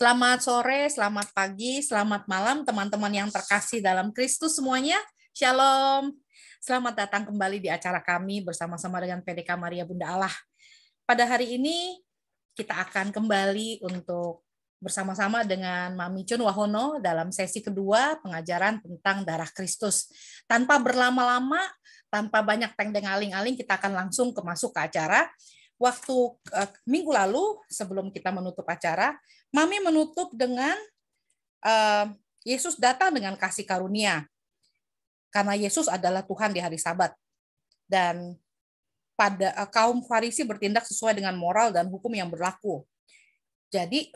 Selamat sore, selamat pagi, selamat malam teman-teman yang terkasih dalam Kristus semuanya. Shalom. Selamat datang kembali di acara kami bersama-sama dengan PDK Maria Bunda Allah. Pada hari ini kita akan kembali untuk bersama-sama dengan Mami Chun Wahono dalam sesi kedua pengajaran tentang darah Kristus. Tanpa berlama-lama, tanpa banyak teng-teng aling-aling, kita akan langsung masuk ke acara. Waktu minggu lalu, sebelum kita menutup acara, Mami menutup dengan Yesus datang dengan kasih karunia. Karena Yesus adalah Tuhan di hari Sabat. Dan pada kaum Farisi bertindak sesuai dengan moral dan hukum yang berlaku. Jadi,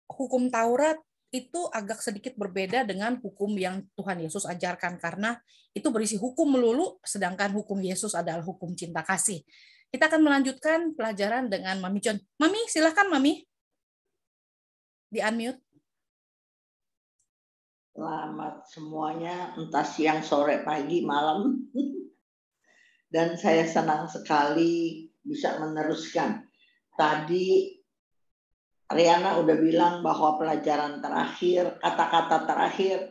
hukum Taurat itu agak sedikit berbeda dengan hukum yang Tuhan Yesus ajarkan. Karena itu berisi hukum melulu, sedangkan hukum Yesus adalah hukum cinta kasih. Kita akan melanjutkan pelajaran dengan Mami Chun. Mami, silakan Mami. Di-unmute. Selamat semuanya, entah siang, sore, pagi, malam. Dan saya senang sekali bisa meneruskan. Tadi Riana udah bilang bahwa pelajaran terakhir, kata-kata terakhir,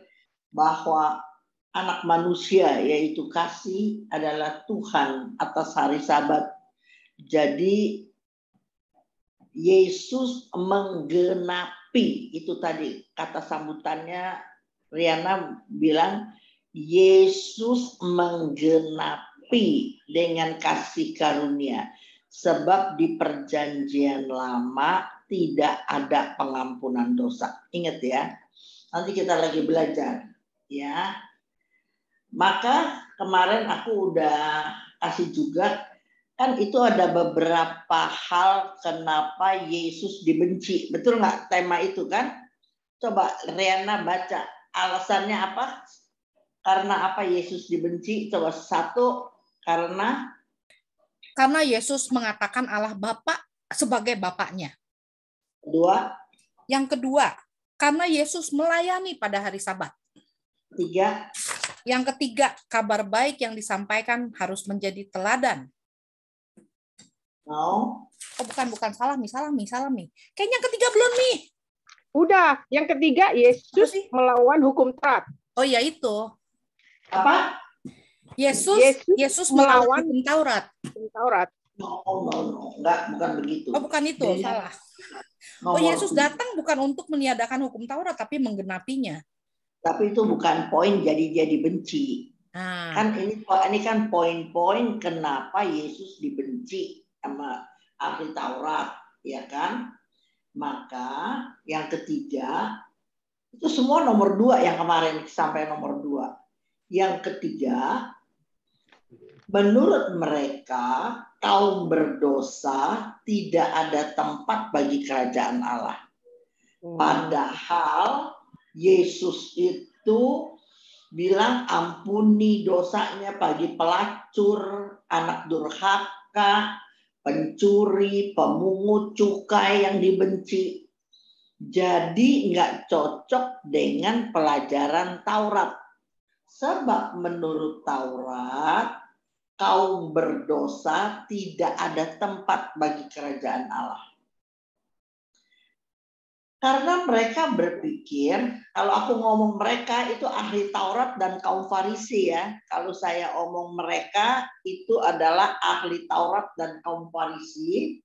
bahwa anak manusia yaitu kasih adalah Tuhan atas hari Sabat. Jadi Yesus menggenapi, itu tadi kata sambutannya. Riana bilang Yesus menggenapi dengan kasih karunia, sebab di perjanjian lama tidak ada pengampunan dosa. Ingat ya, nanti kita lagi belajar ya. Maka kemarin aku udah kasih juga, kan itu ada beberapa hal kenapa Yesus dibenci. Betul nggak tema itu kan? Coba Riana baca. Alasannya apa? Karena apa Yesus dibenci? Coba satu, karena Yesus mengatakan Allah Bapa sebagai Bapaknya. Kedua. Yang kedua, karena Yesus melayani pada hari Sabat. Ketiga. Yang ketiga, kabar baik yang disampaikan harus menjadi teladan. Oh, bukan salah nih. Kayaknya yang ketiga belum nih. Udah, yang ketiga Yesus melawan hukum Taurat. Oh ya itu. Apa? Yesus melawan hukum Taurat. No, enggak, bukan begitu. Oh, bukan itu, salah. Yesus datang bukan untuk meniadakan hukum Taurat, tapi menggenapinya. Tapi itu bukan poin jadi dia dibenci. Kan ini kan poin-poin kenapa Yesus dibenci sama ahli Taurat, ya kan? Maka yang ketiga, itu semua nomor 2 yang kemarin sampai nomor 2. Yang ketiga, menurut mereka kaum berdosa tidak ada tempat bagi kerajaan Allah. Padahal Yesus itu bilang ampuni dosanya bagi pelacur, anak durhaka, pencuri, pemungut cukai yang dibenci. Jadi nggak cocok dengan pelajaran Taurat. Sebab menurut Taurat, kaum berdosa tidak ada tempat bagi kerajaan Allah. Karena mereka berpikir, kalau aku ngomong mereka itu ahli Taurat dan kaum Farisi ya. Kalau saya omong mereka itu adalah ahli Taurat dan kaum Farisi.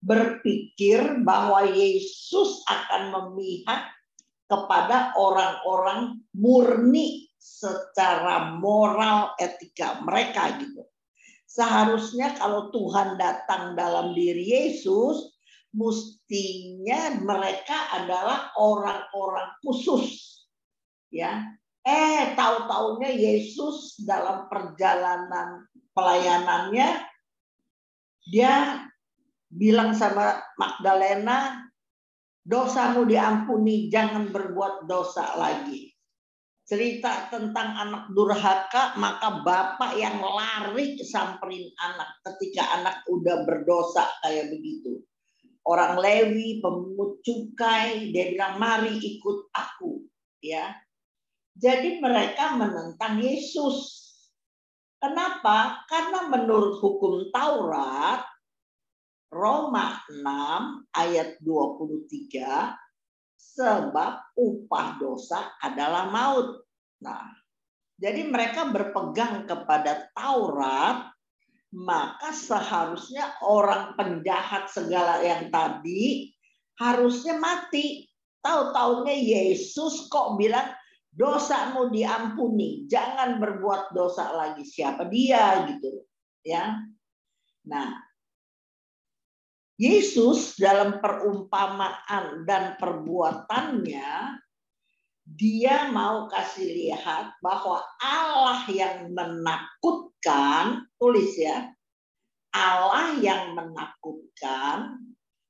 Berpikir bahwa Yesus akan memihak kepada orang-orang murni secara moral etika mereka gitu. Seharusnya kalau Tuhan datang dalam diri Yesus, mestinya mereka adalah orang-orang khusus, ya. Tahu-taunya Yesus dalam perjalanan pelayanannya dia bilang sama Magdalena, dosamu diampuni, jangan berbuat dosa lagi. Cerita tentang anak durhaka, maka bapak yang lari samperin anak ketika anak udah berdosa kayak begitu. Orang Lewi, pemungut cukai, dia bilang mari ikut aku, ya. Jadi mereka menentang Yesus. Kenapa? Karena menurut hukum Taurat, Roma 6 ayat 23, sebab upah dosa adalah maut. Nah, jadi mereka berpegang kepada Taurat, maka seharusnya orang penjahat segala yang tadi harusnya mati. Tahu-taunya Yesus kok bilang dosamu diampuni, jangan berbuat dosa lagi. Siapa dia gitu ya. Nah, Yesus dalam perumpamaan dan perbuatannya, dia mau kasih lihat bahwa Allah yang menakutkan, tulis ya, Allah yang menakutkan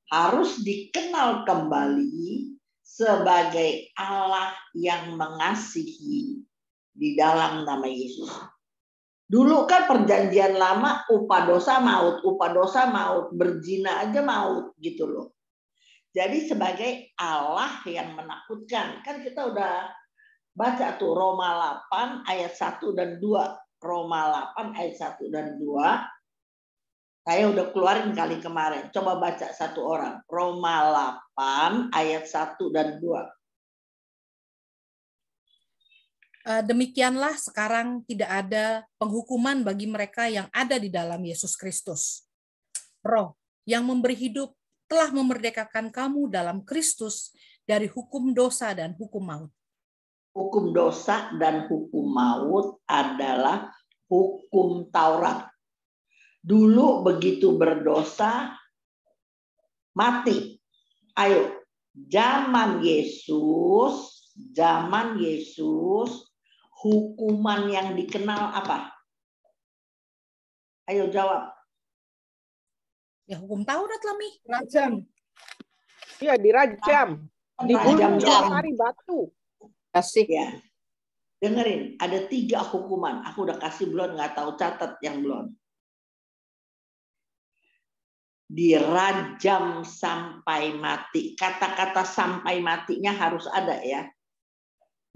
harus dikenal kembali sebagai Allah yang mengasihi di dalam nama Yesus. Dulu kan perjanjian lama upah dosa maut, berzina aja maut gitu loh. Jadi sebagai Allah yang menakutkan. Kan kita udah baca tuh Roma 8 ayat 1 dan 2. Roma 8 ayat 1 dan 2. Saya udah keluarin kali kemarin. Coba baca satu orang. Roma 8 ayat 1 dan 2. Demikianlah sekarang tidak ada penghukuman bagi mereka yang ada di dalam Yesus Kristus. Roh yang memberi hidup telah memerdekakan kamu dalam Kristus dari hukum dosa dan hukum maut. Hukum dosa dan hukum maut adalah hukum Taurat. Dulu begitu berdosa, mati. Ayo, zaman Yesus, hukuman yang dikenal apa? Ayo jawab. Ya hukum Taurat lah, Mi. Rajam. Iya, dirajam. Digulung 2 hari batu. Kasih. Ya. Dengerin, ada 3 hukuman. Aku udah kasih belum, nggak tahu catat yang belum. Dirajam sampai mati. Kata-kata sampai matinya harus ada ya.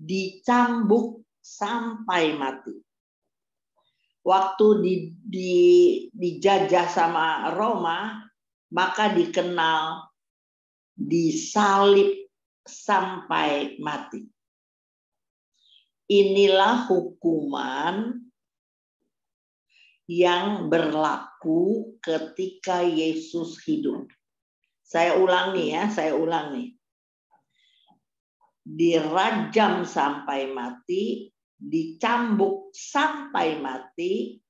Dicambuk sampai mati. Waktu dijajah sama Roma, maka dikenal disalib sampai mati. Inilah hukuman yang berlaku ketika Yesus hidup. Saya ulangi. Dirajam sampai mati, dicambuk sampai mati,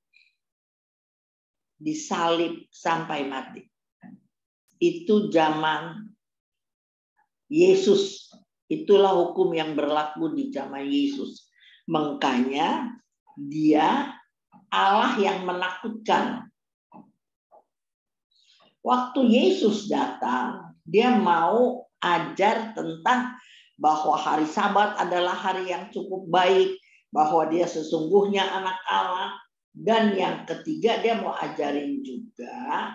disalib sampai mati. Itu zaman Yesus. Itulah hukum yang berlaku di zaman Yesus. Makanya dia Allah yang menakutkan. Waktu Yesus datang, dia mau ajar tentang bahwa hari Sabat adalah hari yang cukup baik, bahwa dia sesungguhnya anak Allah, dan yang ketiga dia mau ajarin juga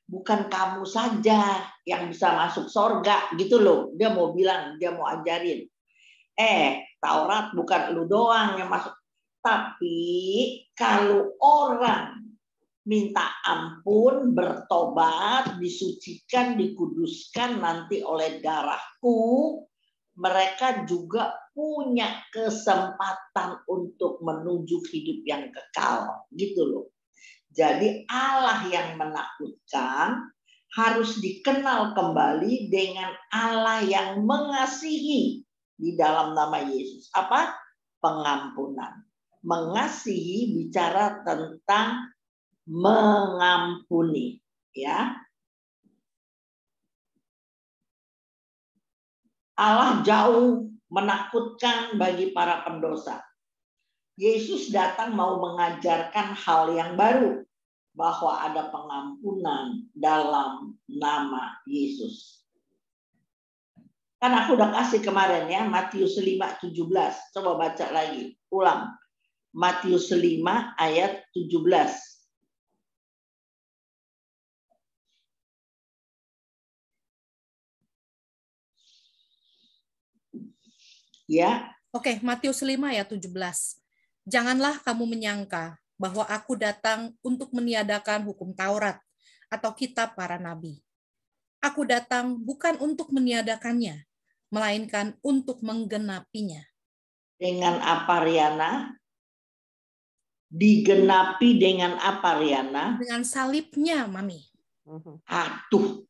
bukan kamu saja yang bisa masuk surga gitu loh. Dia mau bilang, dia mau ajarin. Taurat bukan lu doang yang masuk, tapi kalau orang minta ampun, bertobat, disucikan, dikuduskan nanti oleh darahku, mereka juga punya kesempatan untuk menuju hidup yang kekal. Gitu loh. Jadi Allah yang menakutkan harus dikenal kembali dengan Allah yang mengasihi di dalam nama Yesus. Apa? Pengampunan. Mengasihi bicara tentang mengampuni. Ya. Allah jauh menakutkan bagi para pendosa. Yesus datang mau mengajarkan hal yang baru, bahwa ada pengampunan dalam nama Yesus. Kan aku udah kasih kemarin ya, Matius 5:17. Coba baca lagi, ulang. Matius 5 ayat 17. Ya. Oke, Matius 5 ayat 17. Janganlah kamu menyangka bahwa aku datang untuk meniadakan hukum Taurat atau kitab para nabi. Aku datang bukan untuk meniadakannya, melainkan untuk menggenapinya. Dengan apa, Riana? Digenapi dengan apa, Riana? Dengan salibnya, Mami. Aduh.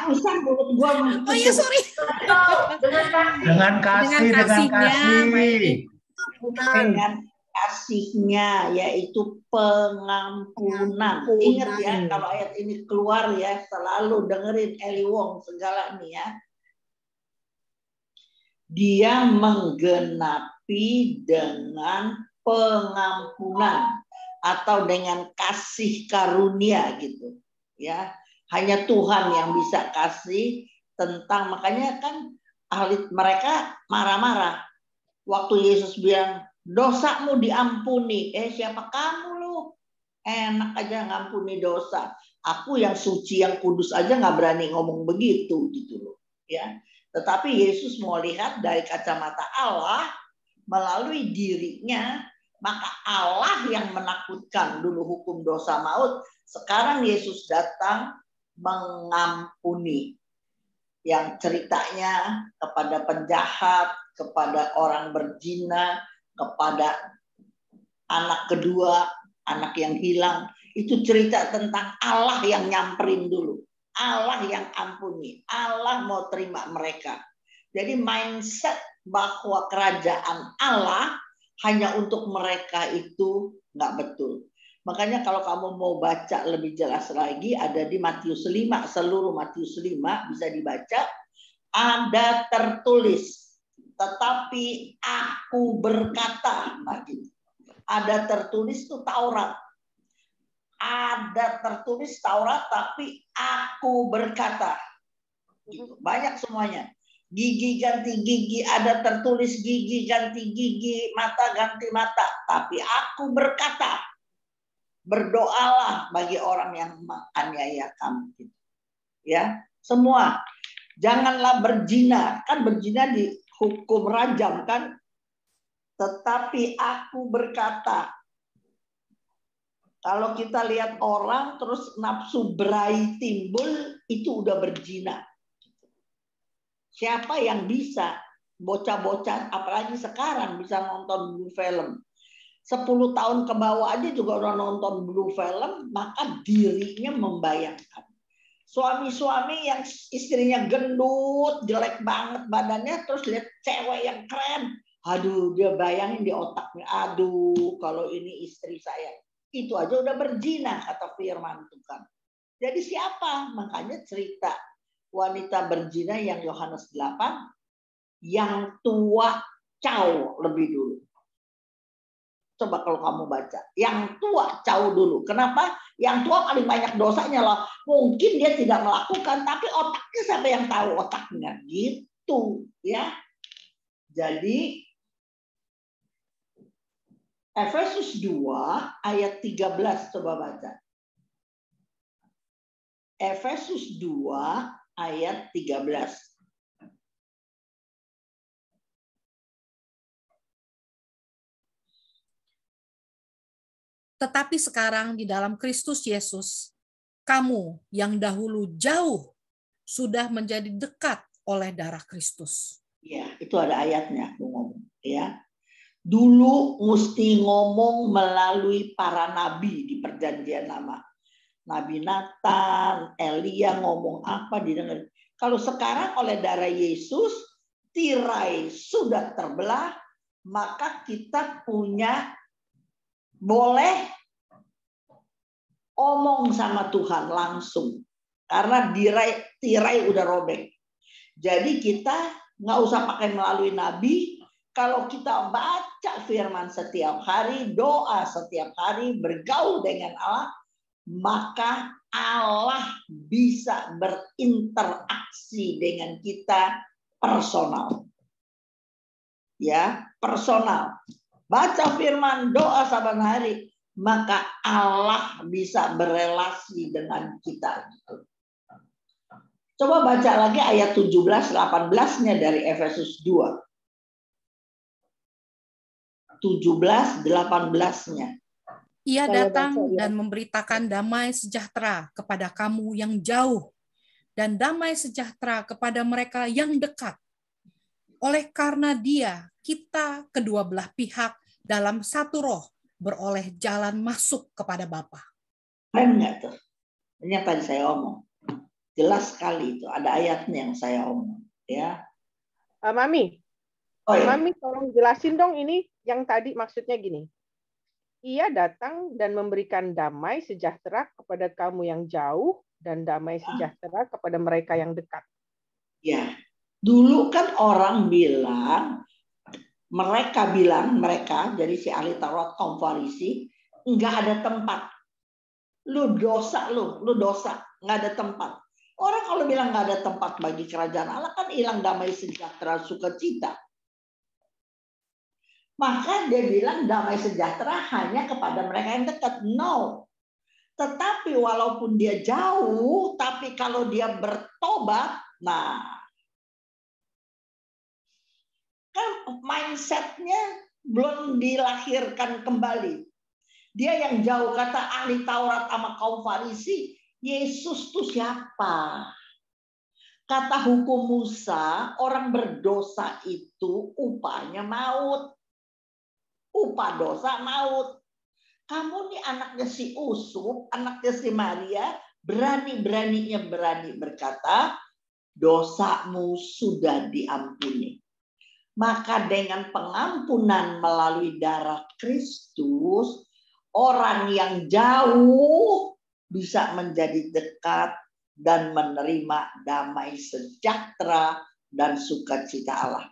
Usah mulut gua begitu. Oh ya, sorry. Dengan kasih. Dengan kasihnya, yaitu pengampunan. Ingat ya, kalau ayat ini keluar ya, selalu dengerin Eli Wong segala nih ya. Dia menggenapi dengan pengampunan atau dengan kasih karunia gitu ya. Hanya Tuhan yang bisa kasih tentang, makanya kan ahli mereka marah-marah waktu Yesus bilang dosamu diampuni. Siapa kamu lu? Enak aja ngampuni dosa. Aku yang suci, yang kudus aja nggak berani ngomong begitu gitu loh ya. Tetapi Yesus mau lihat dari kacamata Allah melalui dirinya, maka Allah yang menakutkan dulu hukum dosa maut, sekarang Yesus datang mengampuni. Yang ceritanya kepada penjahat, kepada orang berzina, kepada anak kedua, anak yang hilang, itu cerita tentang Allah yang nyamperin dulu. Allah yang ampuni, Allah mau terima mereka. Jadi mindset bahwa kerajaan Allah hanya untuk mereka itu nggak betul. Makanya kalau kamu mau baca lebih jelas lagi, ada di Matius 5, seluruh Matius 5 bisa dibaca, ada tertulis, tetapi aku berkata, ada tertulis itu Taurat. Ada tertulis Taurat, tapi aku berkata. Gitu. Banyak semuanya. Gigi ganti gigi, ada tertulis gigi ganti gigi, mata ganti mata. Tapi aku berkata, berdoalah bagi orang yang menganiaya kamu. Ya, semua. Janganlah berzina. Kan berzina dihukum rajam kan. Tetapi aku berkata, kalau kita lihat orang terus nafsu berai timbul, itu udah berzina. Siapa yang bisa, bocah-bocah, apalagi sekarang bisa nonton blue film. 10 tahun ke bawah aja juga udah nonton blue film, maka dirinya membayangkan. Suami-suami yang istrinya gendut, jelek banget badannya, terus lihat cewek yang keren. Aduh, dia bayangin di otaknya, aduh kalau ini istri saya. Itu aja udah berzina, kata firman Tuhan. Jadi siapa? Makanya cerita wanita berzina yang Yohanes 8, yang tua caw lebih dulu. Coba kalau kamu baca, yang tua caw dulu. Kenapa? Yang tua paling banyak dosanya loh. Mungkin dia tidak melakukan, tapi otaknya siapa yang tahu otaknya? Gitu ya. Jadi Efesus 2 ayat 13 coba baca. Efesus 2 ayat 13. Tetapi sekarang di dalam Kristus Yesus, kamu yang dahulu jauh sudah menjadi dekat oleh darah Kristus. Ya, itu ada ayatnya aku ngomong ya. Dulu mesti ngomong melalui para nabi di perjanjian lama. Nabi Nathan, Elia ngomong apa didengar. Kalau sekarang oleh darah Yesus, tirai sudah terbelah, maka kita punya boleh omong sama Tuhan langsung. Karena tirai udah robek. Jadi kita nggak usah pakai melalui nabi. Kalau kita baca firman setiap hari, doa setiap hari, bergaul dengan Allah, maka Allah bisa berinteraksi dengan kita personal. Ya, personal. Baca firman, doa saban hari, maka Allah bisa berelasi dengan kita. Coba baca lagi ayat 17-18-nya dari Efesus 2. 17-18-nya. Ia datang dan memberitakan damai sejahtera kepada kamu yang jauh dan damai sejahtera kepada mereka yang dekat. Oleh karena Dia, kita kedua belah pihak dalam satu roh beroleh jalan masuk kepada Bapa. Keren nggak tuh? Ini yang tadi saya omong. Jelas sekali itu. Ada ayatnya yang saya omong. Ya. Mami, Mami tolong jelasin dong ini yang tadi maksudnya gini. Ia datang dan memberikan damai sejahtera kepada kamu yang jauh dan damai sejahtera kepada mereka yang dekat. Ya, dulu kan orang bilang, mereka, jadi si ahli Taurat kaum Farisi, nggak ada tempat. Lu dosa, nggak ada tempat. Orang kalau bilang nggak ada tempat bagi kerajaan Allah kan hilang damai sejahtera, sukacita. Maka dia bilang damai sejahtera hanya kepada mereka yang dekat. No. Tetapi walaupun dia jauh, tapi kalau dia bertobat, nah, kan mindsetnya belum dilahirkan kembali. Dia yang jauh, kata ahli Taurat sama kaum Farisi, Yesus tuh siapa? Kata hukum Musa, orang berdosa itu upahnya maut. Upah dosa maut. Kamu nih anaknya si Usup, anaknya si Maria, berani berkata, dosamu sudah diampuni. Maka dengan pengampunan melalui darah Kristus, orang yang jauh bisa menjadi dekat dan menerima damai sejahtera dan sukacita Allah.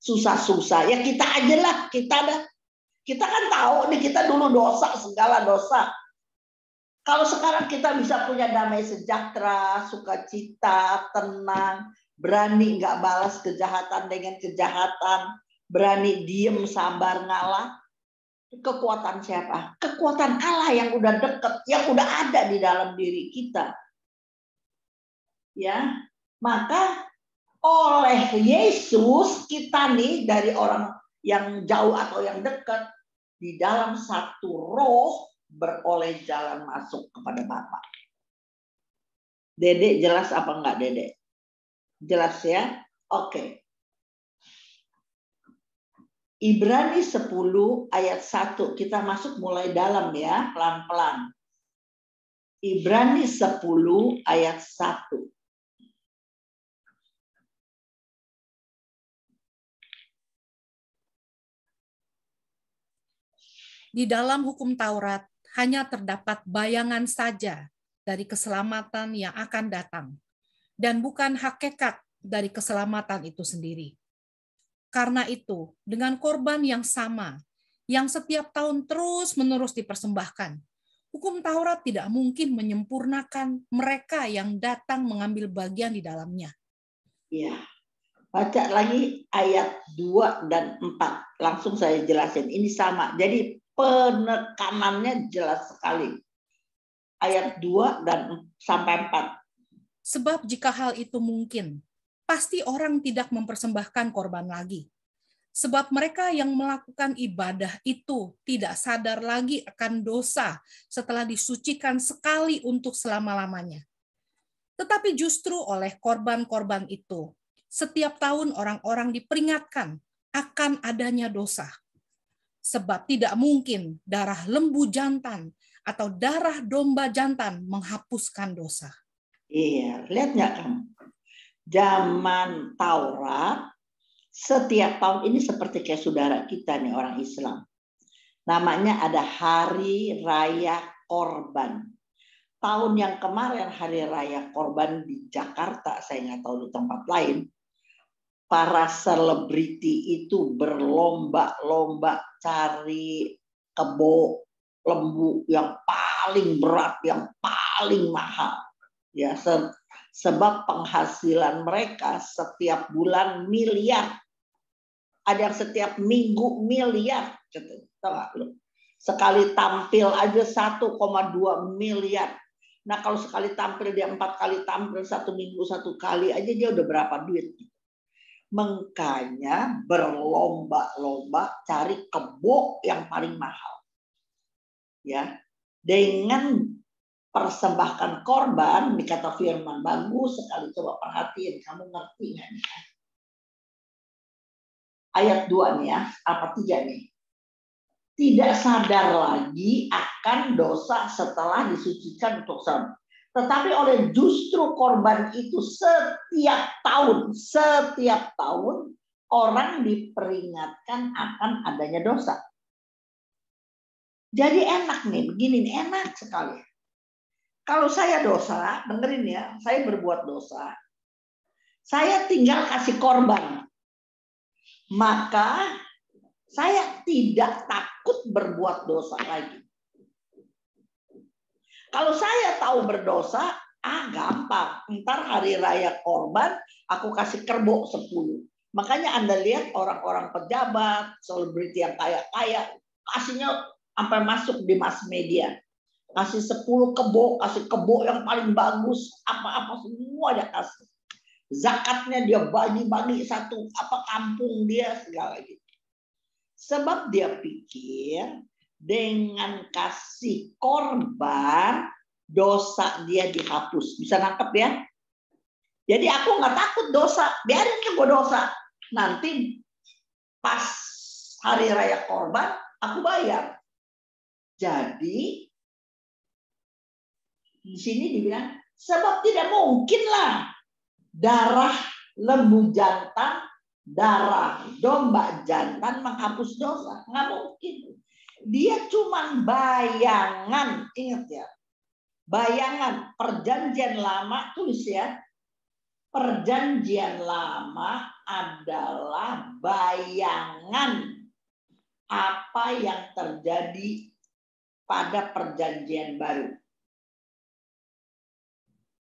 Susah-susah, ya kita aja lah, kita kan tahu nih, kita dulu dosa, segala dosa. Kalau sekarang kita bisa punya damai sejahtera, sukacita, tenang, berani nggak balas kejahatan dengan kejahatan, berani diem, sabar, ngalah. Kekuatan siapa? Kekuatan Allah yang udah deket, yang udah ada di dalam diri kita. Ya, maka oleh Yesus kita nih dari orang yang jauh atau yang dekat, di dalam satu roh beroleh jalan masuk kepada Bapa. Dedek jelas apa enggak, Dedek? Jelas ya? Oke. Ibrani 10 ayat 1. Kita masuk mulai dalam ya, pelan-pelan. Ibrani 10 ayat 1. Di dalam hukum Taurat hanya terdapat bayangan saja dari keselamatan yang akan datang, dan bukan hakikat dari keselamatan itu sendiri. Karena itu, dengan korban yang sama, yang setiap tahun terus-menerus dipersembahkan, hukum Taurat tidak mungkin menyempurnakan mereka yang datang mengambil bagian di dalamnya. Ya, baca lagi ayat 2 dan 4. Langsung saya jelasin. Ini sama. Jadi penekanannya jelas sekali. Ayat 2 dan sampai 4. Sebab jika hal itu mungkin, pasti orang tidak mempersembahkan korban lagi. Sebab mereka yang melakukan ibadah itu tidak sadar lagi akan dosa setelah disucikan sekali untuk selama-lamanya. Tetapi justru oleh korban-korban itu, setiap tahun orang-orang diperingatkan akan adanya dosa. Sebab tidak mungkin darah lembu jantan atau darah domba jantan menghapuskan dosa. Iya, lihat nggak kamu? Zaman Taurat, setiap tahun ini seperti kayak saudara kita nih orang Islam. Namanya ada Hari Raya Korban. Tahun yang kemarin Hari Raya Korban di Jakarta, saya nggak tahu di tempat lain, para selebriti itu berlomba-lomba cari kebo lembu yang paling berat, yang paling mahal. Ya, sebab penghasilan mereka setiap bulan miliar. Ada yang setiap minggu miliar. Sekali tampil aja 1,2 miliar. Nah kalau sekali tampil dia 4 kali tampil, 1 minggu 1 kali aja dia udah berapa duit. Makanya berlomba-lomba cari kebo yang paling mahal. ya, dengan persembahkan korban, dikata firman, bagus sekali, coba perhatiin, kamu ngerti nggak nih? Ayat 2 nih ya, apa 3 nih? Tidak sadar lagi akan dosa setelah disucikan untuk selamat. Tetapi oleh justru korban itu setiap tahun orang diperingatkan akan adanya dosa. Jadi enak nih, begini nih, enak sekali. Kalau saya dosa, dengerin ya, saya berbuat dosa, saya tinggal kasih korban. Maka saya tidak takut berbuat dosa lagi. Kalau saya tahu berdosa, gampang. Ntar hari raya korban, aku kasih kerbau 10. Makanya Anda lihat orang-orang pejabat, selebriti yang kaya-kaya, kasihnya sampai masuk di mass media. Kasih 10 kebo, kasih kebo yang paling bagus, apa-apa semua dia kasih. Zakatnya dia bagi-bagi satu kampung dia segala gitu. Sebab dia pikir dengan kasih korban dosa dia dihapus. Bisa nangkep ya? Jadi aku nggak takut dosa, biarin aja gue dosa. Nanti pas hari raya korban aku bayar. Jadi di sini dibilang sebab tidak mungkinlah darah lembu jantan, darah domba jantan menghapus dosa. Nggak mungkin. Dia cuma bayangan. Ingat ya. Bayangan. Perjanjian lama, tulis ya. Perjanjian lama adalah bayangan apa yang terjadi pada perjanjian baru.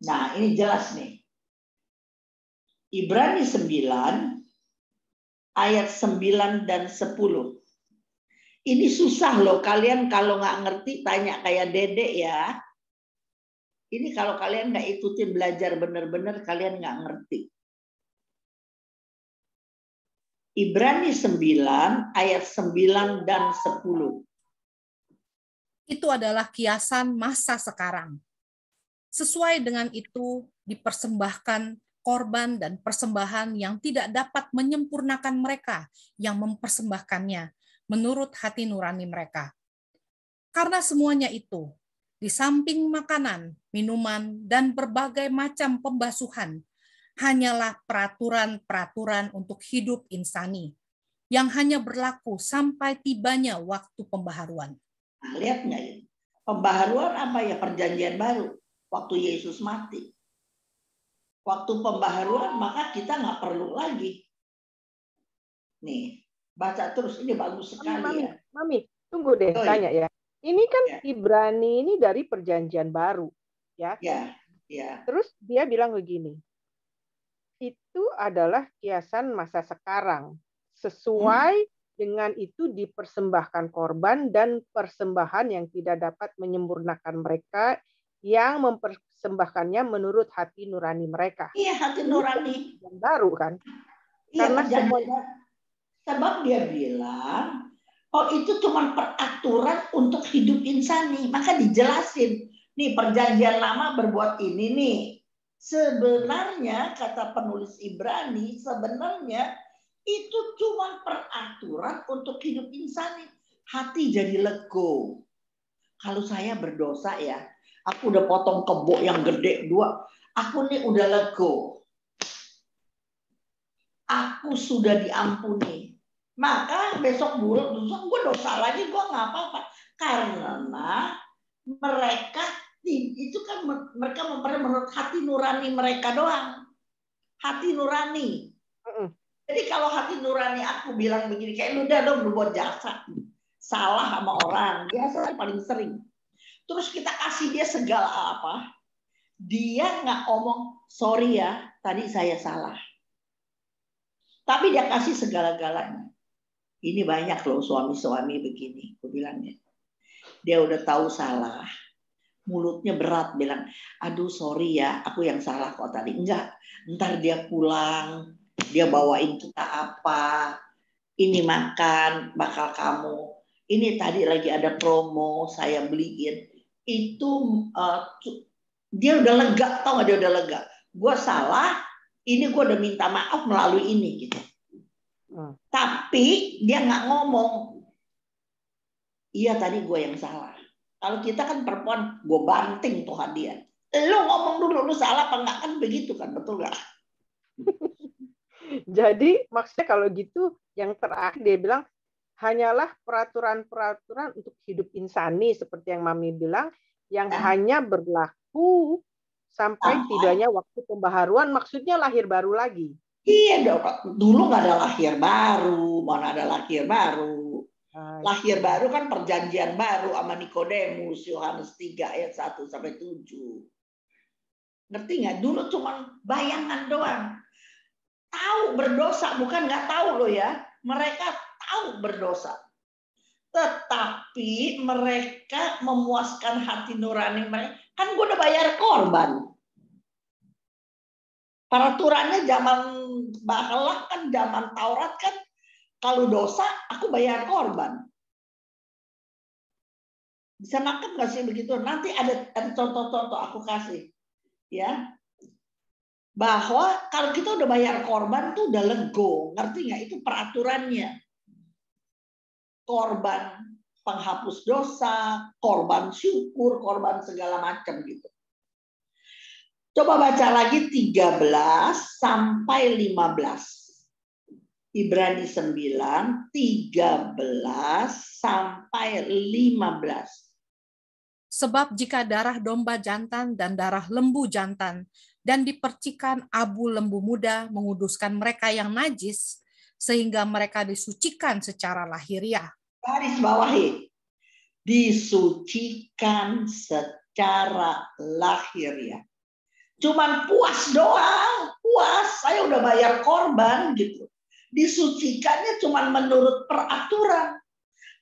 Nah, ini jelas nih. Ibrani 9 ayat 9 dan 10. Ini susah loh, kalian kalau nggak ngerti tanya kayak Dedek ya. Ini kalau kalian nggak ikutin belajar benar-benar kalian nggak ngerti. Ibrani 9 ayat 9 dan 10. Itu adalah kiasan masa sekarang. Sesuai dengan itu dipersembahkan korban dan persembahan yang tidak dapat menyempurnakan mereka yang mempersembahkannya menurut hati nurani mereka. Karena semuanya itu, di samping makanan, minuman, dan berbagai macam pembasuhan, hanyalah peraturan-peraturan untuk hidup insani yang hanya berlaku sampai tibanya waktu pembaharuan. Nah, lihat nggak ya? Pembaharuan apa ya? Perjanjian baru. Waktu Yesus mati. Waktu pembaharuan maka kita nggak perlu lagi. Nih, baca terus. Ini bagus sekali ya. Mami, tunggu deh tanya ya. Ini kan ya. Ibrani ini dari perjanjian baru. Ya. Ya. Terus dia bilang begini. Itu adalah kiasan masa sekarang. Sesuai dengan itu dipersembahkan korban dan persembahan yang tidak dapat menyempurnakan mereka yang mempersembahkannya menurut hati nurani mereka. Iya, hati nurani. Yang baru kan? Iya, karena semuanya. Sebab dia bilang, oh itu cuma peraturan untuk hidup insani. Maka dijelasin, nih perjanjian lama berbuat ini nih. Sebenarnya, kata penulis Ibrani, sebenarnya itu cuma peraturan untuk hidup insani. Hati jadi lego. Kalau saya berdosa ya, aku udah potong kebo yang gede 2. Aku nih udah lego. Aku sudah diampuni. Maka besok gue dosa lagi, gue nggak apa-apa. Karena mereka itu kan mereka menurut hati nurani mereka doang. Hati nurani. Jadi kalau hati nurani aku bilang begini, kayak lu udah dong berbuat jasa. Salah sama orang. Biasa paling sering. Terus kita kasih dia segala apa. Dia nggak ngomong, sorry ya, tadi saya salah. Tapi dia kasih segala-galanya. Ini banyak loh suami-suami begini. Aku bilangnya. Dia udah tahu salah. Mulutnya berat. Bilang, aduh sorry ya, aku yang salah kok tadi. Enggak, ntar dia pulang. Dia bawain kita apa. Ini makan, bakal kamu. ini tadi lagi ada promo, saya beliin. Itu dia udah lega, tau gak dia udah lega. Gue salah, ini gue udah minta maaf melalui ini gitu. Tapi dia nggak ngomong, iya tadi gue yang salah. Kalau kita kan perempuan, gue banting tuh hadiah. Lu ngomong dulu, lu salah apa enggak, kan begitu kan, betul nggak? Jadi maksudnya kalau gitu, yang terakhir dia bilang, hanyalah peraturan-peraturan untuk hidup insani, seperti yang Mami bilang, yang hanya berlaku sampai tidaknya waktu pembaharuan, maksudnya lahir baru lagi. Iya dong, dulu nggak ada lahir baru, mana ada lahir baru. Lahir baru kan perjanjian baru sama Nikodemus, Yohanes 3 ayat 1 sampai 7. Ngerti nggak? Dulu cuma bayangan doang. Tahu berdosa, bukan nggak tahu loh ya. Mereka tahu berdosa. Tetapi mereka memuaskan hati nurani mereka. Kan gue udah bayar korban. Peraturannya zaman bahkan kan zaman Taurat kan, kalau dosa aku bayar korban. Bisa nangkep nggak sih begitu? Nanti ada contoh-contoh aku kasih, ya. Bahwa kalau kita udah bayar korban tuh udah lego, ngerti nggak? Itu peraturannya. Korban penghapus dosa, korban syukur, korban segala macam gitu. Coba baca lagi 13 sampai 15. Ibrani 9, 13 sampai 15. Sebab jika darah domba jantan dan darah lembu jantan dan dipercikan abu lembu muda menguduskan mereka yang najis, sehingga mereka disucikan secara lahiriah. Garis bawahi. Disucikan secara lahiriah. Cuman puas doang, puas. Saya udah bayar korban gitu. Disucikannya cuman menurut peraturan.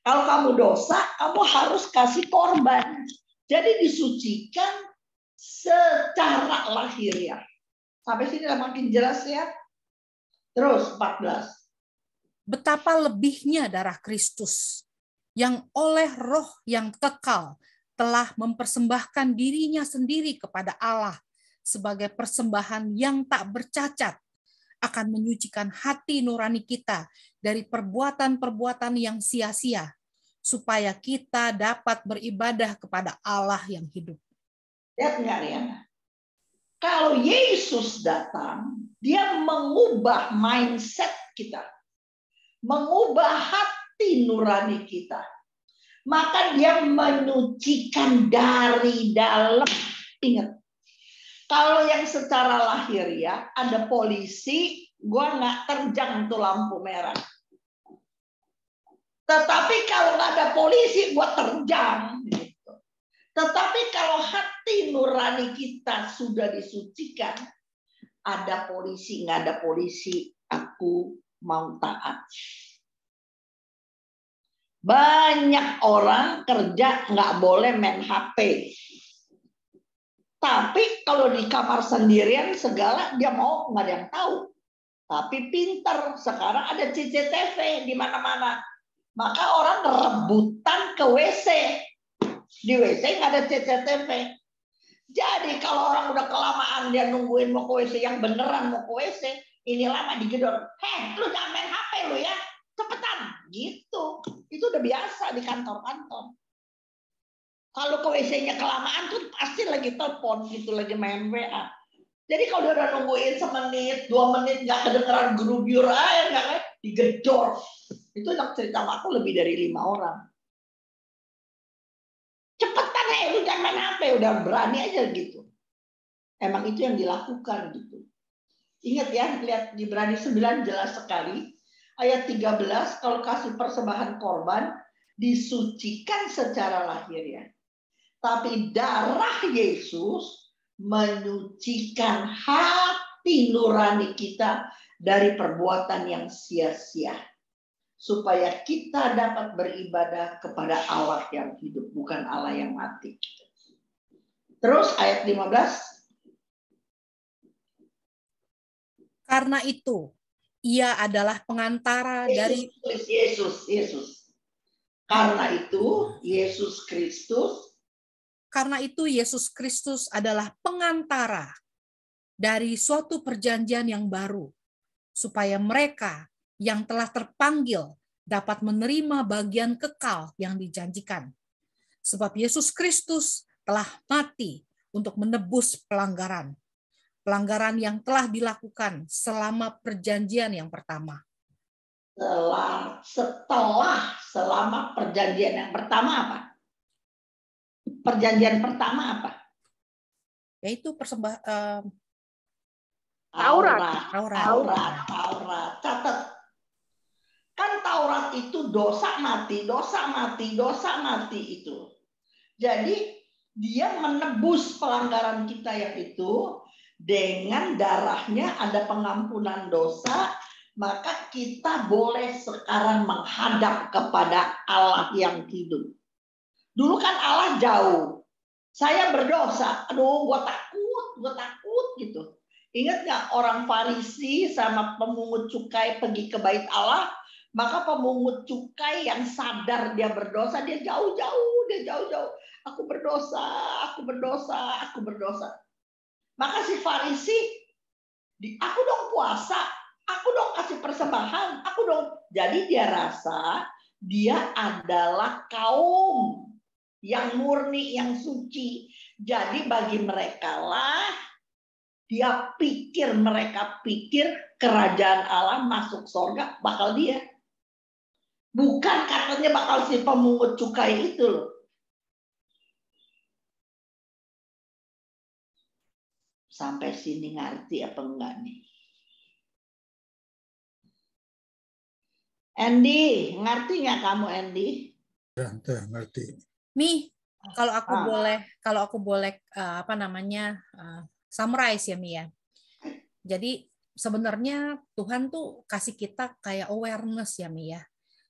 Kalau kamu dosa, kamu harus kasih korban. Jadi disucikan secara lahiriah. Sampai sini udah makin jelas ya. Terus 14. Betapa lebihnya darah Kristus yang oleh Roh yang kekal telah mempersembahkan dirinya sendiri kepada Allah sebagai persembahan yang tak bercacat, akan menyucikan hati nurani kita dari perbuatan-perbuatan yang sia-sia, supaya kita dapat beribadah kepada Allah yang hidup. Lihat nggak ya? Kalau Yesus datang, dia mengubah mindset kita, mengubah hati nurani kita. Maka dia menyucikan dari dalam. Ingat, kalau yang secara lahiriah ada polisi, gue nggak terjang tuh lampu merah. Tetapi kalau nggak ada polisi, gue terjang. Gitu. Tetapi kalau hati nurani kita sudah disucikan, ada polisi, nggak ada polisi, aku mau taat. Banyak orang kerja nggak boleh main HP. Tapi kalau di kamar sendirian segala dia mau, nggak ada yang tahu. Tapi pinter, sekarang ada CCTV di mana-mana. Maka orang rebutan ke WC. Di WC nggak ada CCTV. Jadi kalau orang udah kelamaan dia nungguin mau ke WC, yang beneran mau ke WC, ini lama digedor. Lu jangan main HP lu ya, cepetan. Gitu. Itu udah biasa di kantor-kantor. Kalau ke WC-nya kelamaan tuh pasti lagi telepon gitu, lagi main WA. Jadi kalau dia udah nungguin semenit, 2 menit nggak kedengeran gerubyur aja, nggak digedor. Itu yang cerita aku lebih dari 5 orang. Cepetan ya, lu jangan main HP, udah berani aja gitu. Emang itu yang dilakukan gitu. Ingat ya, lihat di Ibrani 9 jelas sekali. Ayat 13, kalau kasih persembahan korban, disucikan secara lahiriah. Tapi darah Yesus menyucikan hati nurani kita dari perbuatan yang sia-sia. Supaya kita dapat beribadah kepada Allah yang hidup, bukan Allah yang mati. Terus ayat 15. Karena itu, ia adalah pengantara dari Yesus. Karena itu Yesus Kristus adalah pengantara dari suatu perjanjian yang baru, supaya mereka yang telah terpanggil dapat menerima bagian kekal yang dijanjikan. Sebab Yesus Kristus telah mati untuk menebus pelanggaran yang telah dilakukan selama perjanjian yang pertama. Selama perjanjian yang pertama apa? Perjanjian pertama apa? Yaitu Taurat. Catat. Kan Taurat itu dosa mati itu. Jadi dia menebus pelanggaran kita yang itu dengan darahnya, ada pengampunan dosa, maka kita boleh sekarang menghadap kepada Allah yang hidup. Dulu kan Allah jauh. Saya berdosa, aduh gue takut gitu. Ingat gak orang Farisi sama pemungut cukai pergi ke bait Allah? Maka pemungut cukai yang sadar dia berdosa, dia jauh-jauh. Aku berdosa. Maka si Farisi, aku dong puasa, aku dong kasih persembahan, aku dong. Jadi dia rasa dia adalah kaum yang murni, yang suci. Jadi bagi mereka lah, mereka pikir kerajaan Allah masuk surga bakal dia. Bukan katanya bakal si pemungut cukai itu loh. Sampai sini ngerti apa enggak nih? Andy, ngerti nggak kamu Andy? Ya, ngerti. Nih, kalau aku boleh summarize ya Mia. Jadi sebenarnya Tuhan tuh kasih kita kayak awareness ya Mia.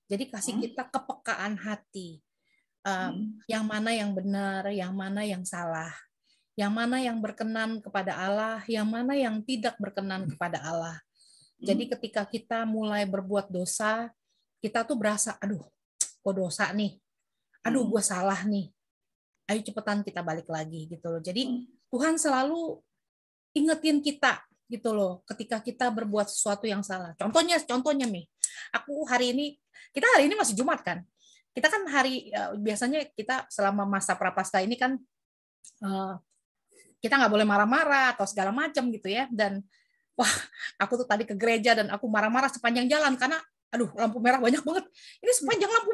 Jadi kasih kita kepekaan hati. Yang mana yang benar, yang mana yang salah. Yang mana yang berkenan kepada Allah, yang mana yang tidak berkenan kepada Allah. Jadi ketika kita mulai berbuat dosa, kita tuh berasa, aduh, kok dosa nih. Aduh, gue salah nih. Ayo cepetan kita balik lagi gitu loh. Jadi Tuhan selalu ingetin kita gitu loh ketika kita berbuat sesuatu yang salah. Contohnya Mi. Kita hari ini masih Jumat kan. Kita kan biasanya kita selama masa Prapaskah ini kan kita nggak boleh marah-marah atau segala macam gitu ya. Dan wah, aku tuh tadi ke gereja dan aku marah-marah sepanjang jalan karena aduh, lampu merah banyak banget. Ini sepanjang lampu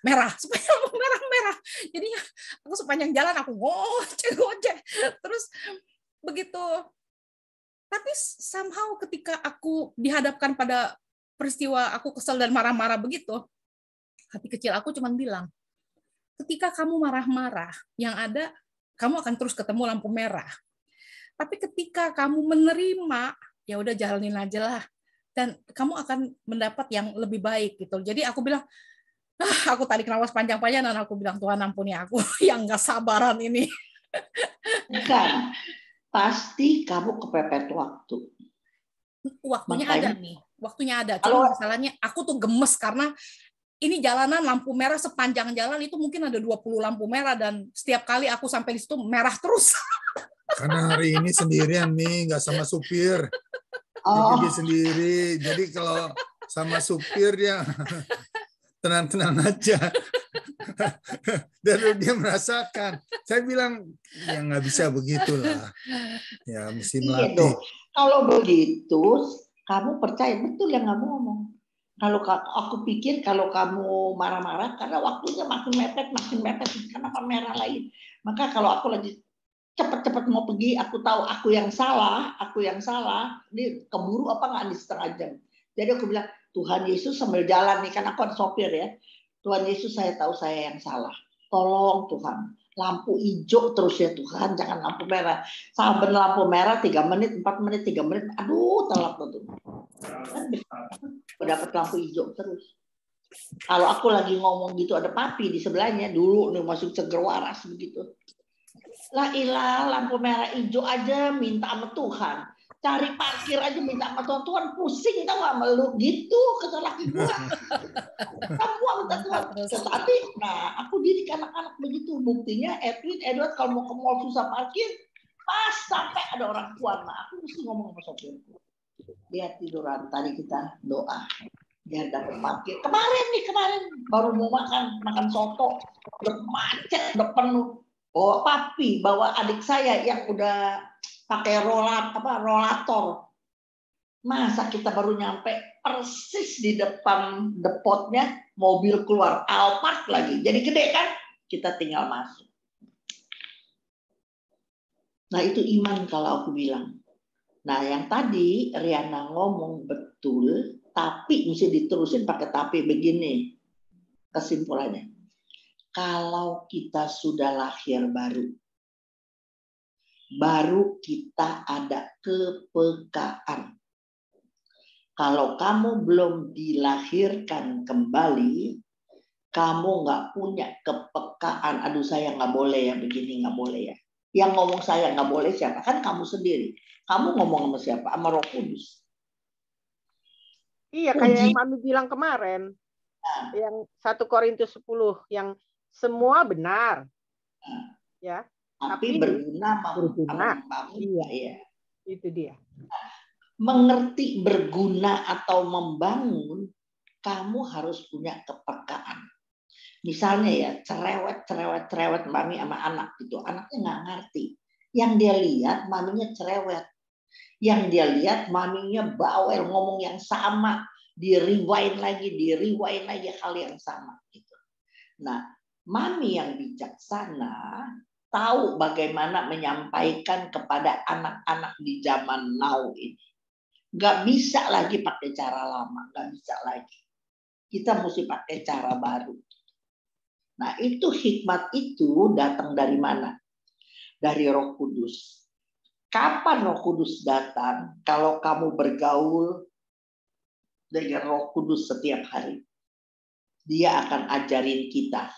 merah, sepanjang lampu merah. Jadinya aku sepanjang jalan aku gocek. Terus begitu. Tapi somehow ketika aku dihadapkan pada peristiwa aku kesel dan marah-marah begitu, hati kecil aku cuma bilang, ketika kamu marah-marah, yang ada kamu akan terus ketemu lampu merah. Tapi ketika kamu menerima, ya udah jalanin aja lah. Dan kamu akan mendapat yang lebih baik gitu. Jadi aku bilang, aku tarik nafas panjang-panjang dan aku bilang, Tuhan ampuni aku yang nggak sabaran ini. Bukan, pasti kamu kepepet waktu. Waktunya makanya, ada nih, waktunya ada. Cuma masalahnya aku tuh gemes karena ini jalanan lampu merah sepanjang jalan itu mungkin ada 20 lampu merah dan setiap kali aku sampai di situ merah terus. Karena hari ini sendirian nih, nggak sama supir. Jadi dia sendiri. Jadi kalau sama supir dia tenang-tenang aja. Dan dia merasakan. Saya bilang ya nggak bisa begitulah. Ya mesti melatih. Kalau begitu, kamu percaya betul yang kamu ngomong. Kalau aku pikir kalau kamu marah-marah karena waktunya makin mepet karena merah lain. Maka kalau aku lagi cepat-cepat mau pergi, aku tahu aku yang salah, ini keburu apa nggak di setengah jam. Jadi aku bilang, Tuhan Yesus sambil jalan nih, kan aku ada sopir ya. Tuhan Yesus, saya tahu saya yang salah. Tolong Tuhan, lampu hijau terus ya Tuhan, jangan lampu merah. Sabar lampu merah 3 menit, 4 menit, 3 menit, aduh telat tuh. Dapat lampu hijau terus. Kalau aku lagi ngomong gitu ada papi di sebelahnya dulu nih masih seger waras begitu. Lah ilah lampu merah hijau aja minta sama Tuhan. cari parkir aja minta sama Tuhan, pusing tau gak meluk gitu kata laki gue. Kamu minta Tuhan. Tetapi, nah aku didik anak-anak begitu. Buktinya Edward kalau mau ke mall susah parkir, pas sampai ada orang tua, nah aku mesti ngomong sama sopirku. Lihat tiduran, tadi kita doa. Biar dapat parkir. Kemarin baru mau makan soto. Udah macet, udah penuh. Bawa papi, bawa adik saya yang udah pakai rolator. Masa kita baru nyampe persis di depan depotnya, mobil keluar, Alphard lagi. Jadi gede kan? Kita tinggal masuk. Nah itu iman kalau aku bilang. Nah yang tadi Riana ngomong betul, tapi mesti diterusin pakai tapi begini. Kesimpulannya. Kalau kita sudah lahir baru kita ada kepekaan. Kalau kamu belum dilahirkan kembali, kamu nggak punya kepekaan. Aduh saya nggak boleh ya begini, nggak boleh ya. Yang ngomong saya nggak boleh siapa? Kan kamu sendiri. Kamu ngomong sama siapa? Sama Roh Kudus. Iya, kayak yang Mami bilang kemarin. Nah. Yang 1 Korintus 10 yang semua benar. Nah. Ya. Tapi berguna. Iya, ya. Itu dia. Mengerti berguna atau membangun, kamu harus punya kepekaan. Misalnya ya, cerewet mami sama anak gitu. Anaknya nggak ngerti. Yang dia lihat maminya cerewet. Yang dia lihat maminya bawel, ngomong yang sama. Di-rewind lagi hal yang sama. Gitu. Nah, mami yang bijaksana tahu bagaimana menyampaikan kepada anak-anak di zaman now ini. Nggak bisa lagi pakai cara lama, nggak bisa lagi. Kita mesti pakai cara baru. Nah itu hikmat itu datang dari mana? Dari Roh Kudus. Kapan Roh Kudus datang? Kalau kamu bergaul dengan Roh Kudus setiap hari. Dia akan ajarin kita.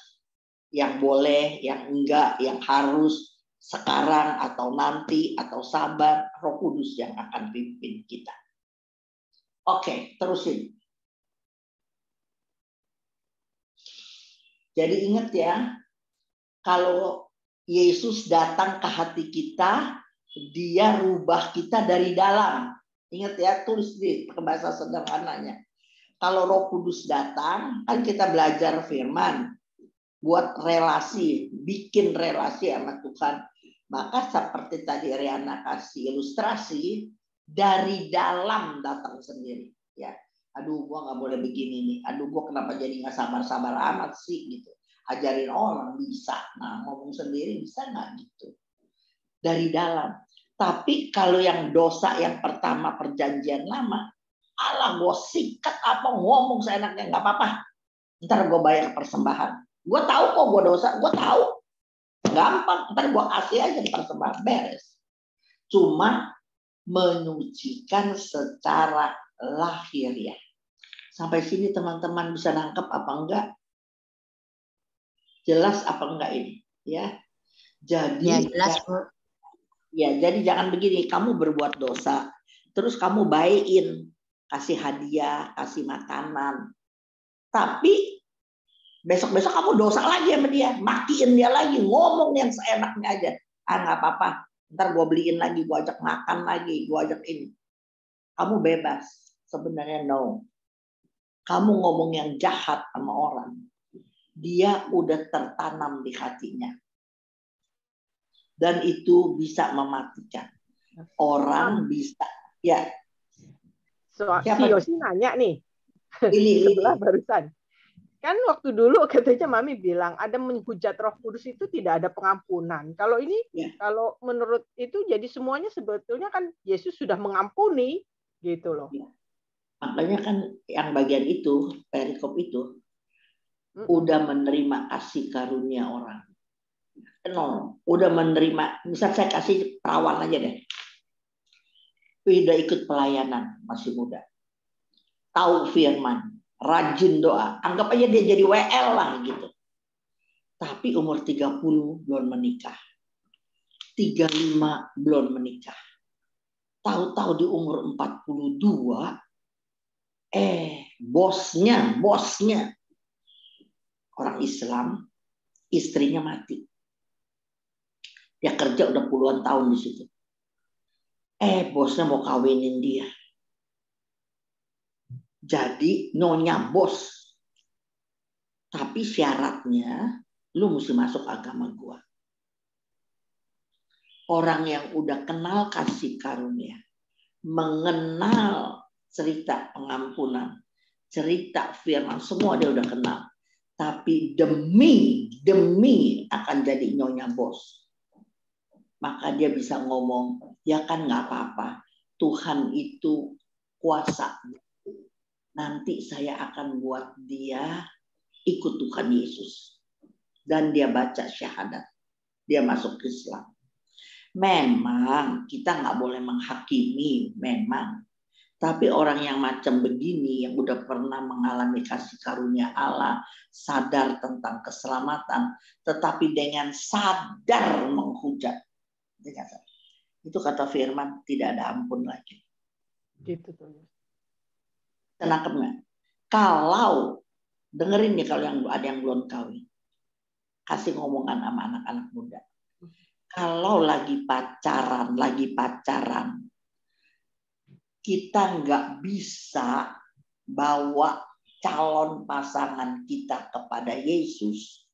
Yang boleh, yang enggak, yang harus, sekarang atau nanti, atau sabar. Roh Kudus yang akan pimpin kita. Oke, terusin. Jadi ingat ya, kalau Yesus datang ke hati kita, dia rubah kita dari dalam. Ingat ya, tulis di bahasa sederhananya. Kalau Roh Kudus datang, kan kita belajar firman, buat relasi, bikin relasi sama Tuhan. Maka seperti tadi Riana kasih ilustrasi, dari dalam datang sendiri. Ya, aduh, gua nggak boleh begini nih. Aduh, gua kenapa jadi nggak sabar-sabar amat sih gitu. Ajarin orang bisa. Nah, ngomong sendiri bisa nggak gitu? Dari dalam. Tapi kalau yang dosa yang pertama perjanjian lama, alah gue sikat apa ngomong seenaknya nggak apa-apa. Ntar gue bayar persembahan. Gue tahu kok gue dosa, gue tahu. Gampang, ntar gue kasih aja persembahan, beres. Cuma menyucikan secara lahiriah. Sampai sini teman-teman bisa nangkep apa enggak? Jelas apa enggak ini? Ya. Jadi ya, jelas, Bu. Ya, jadi jangan begini, kamu berbuat dosa, terus kamu baikin, kasih hadiah, kasih makanan. Tapi besok-besok kamu dosa lagi sama dia, makiin dia lagi, ngomong yang seenaknya aja. Ah, nggak apa-apa. Ntar gue beliin lagi, gue ajak makan lagi, gue ajak ini. Kamu bebas. Sebenarnya no. Kamu ngomong yang jahat sama orang. Dia udah tertanam di hatinya. Dan itu bisa mematikan. Orang bisa. Ya. Si Yosi nanya nih. Ini sebelah barusan. Kan waktu dulu katanya Mami bilang ada menghujat Roh Kudus itu tidak ada pengampunan. Kalau ini, kalau menurut itu jadi semuanya sebetulnya kan Yesus sudah mengampuni gitu loh. Ya. Makanya kan yang bagian itu, perikop itu, udah menerima kasih karunia orang. No, udah menerima, misal saya kasih perawan aja deh. Udah ikut pelayanan, masih muda. Tahu firman. Rajin doa. Anggap aja dia jadi WL lah gitu. Tapi umur 30 belum menikah. 35 belum menikah. Tahu-tahu di umur 42, bosnya orang Islam, istrinya mati. Dia kerja udah puluhan tahun di situ. Bosnya mau kawinin dia. Jadi nyonya bos. Tapi syaratnya lu mesti masuk agama gua. Orang yang udah kenal kasih karunia, mengenal cerita pengampunan, cerita firman, semua dia udah kenal. Tapi demi akan jadi nyonya bos. Maka dia bisa ngomong, ya kan nggak apa-apa. Tuhan itu kuasa. Nanti saya akan buat dia ikut Tuhan Yesus. Dan dia baca syahadat. Dia masuk Islam. Memang kita nggak boleh menghakimi, memang. Tapi orang yang macam begini, yang udah pernah mengalami kasih karunia Allah, sadar tentang keselamatan, tetapi dengan sadar menghujat. Itu kata firman, tidak ada ampun lagi. Gitu tuh. Kenapa nggak? Kalau, dengerin nih kalau yang ada yang belum kawin. Kasih ngomongan sama anak-anak muda. Kalau lagi pacaran, kita nggak bisa bawa calon pasangan kita kepada Yesus.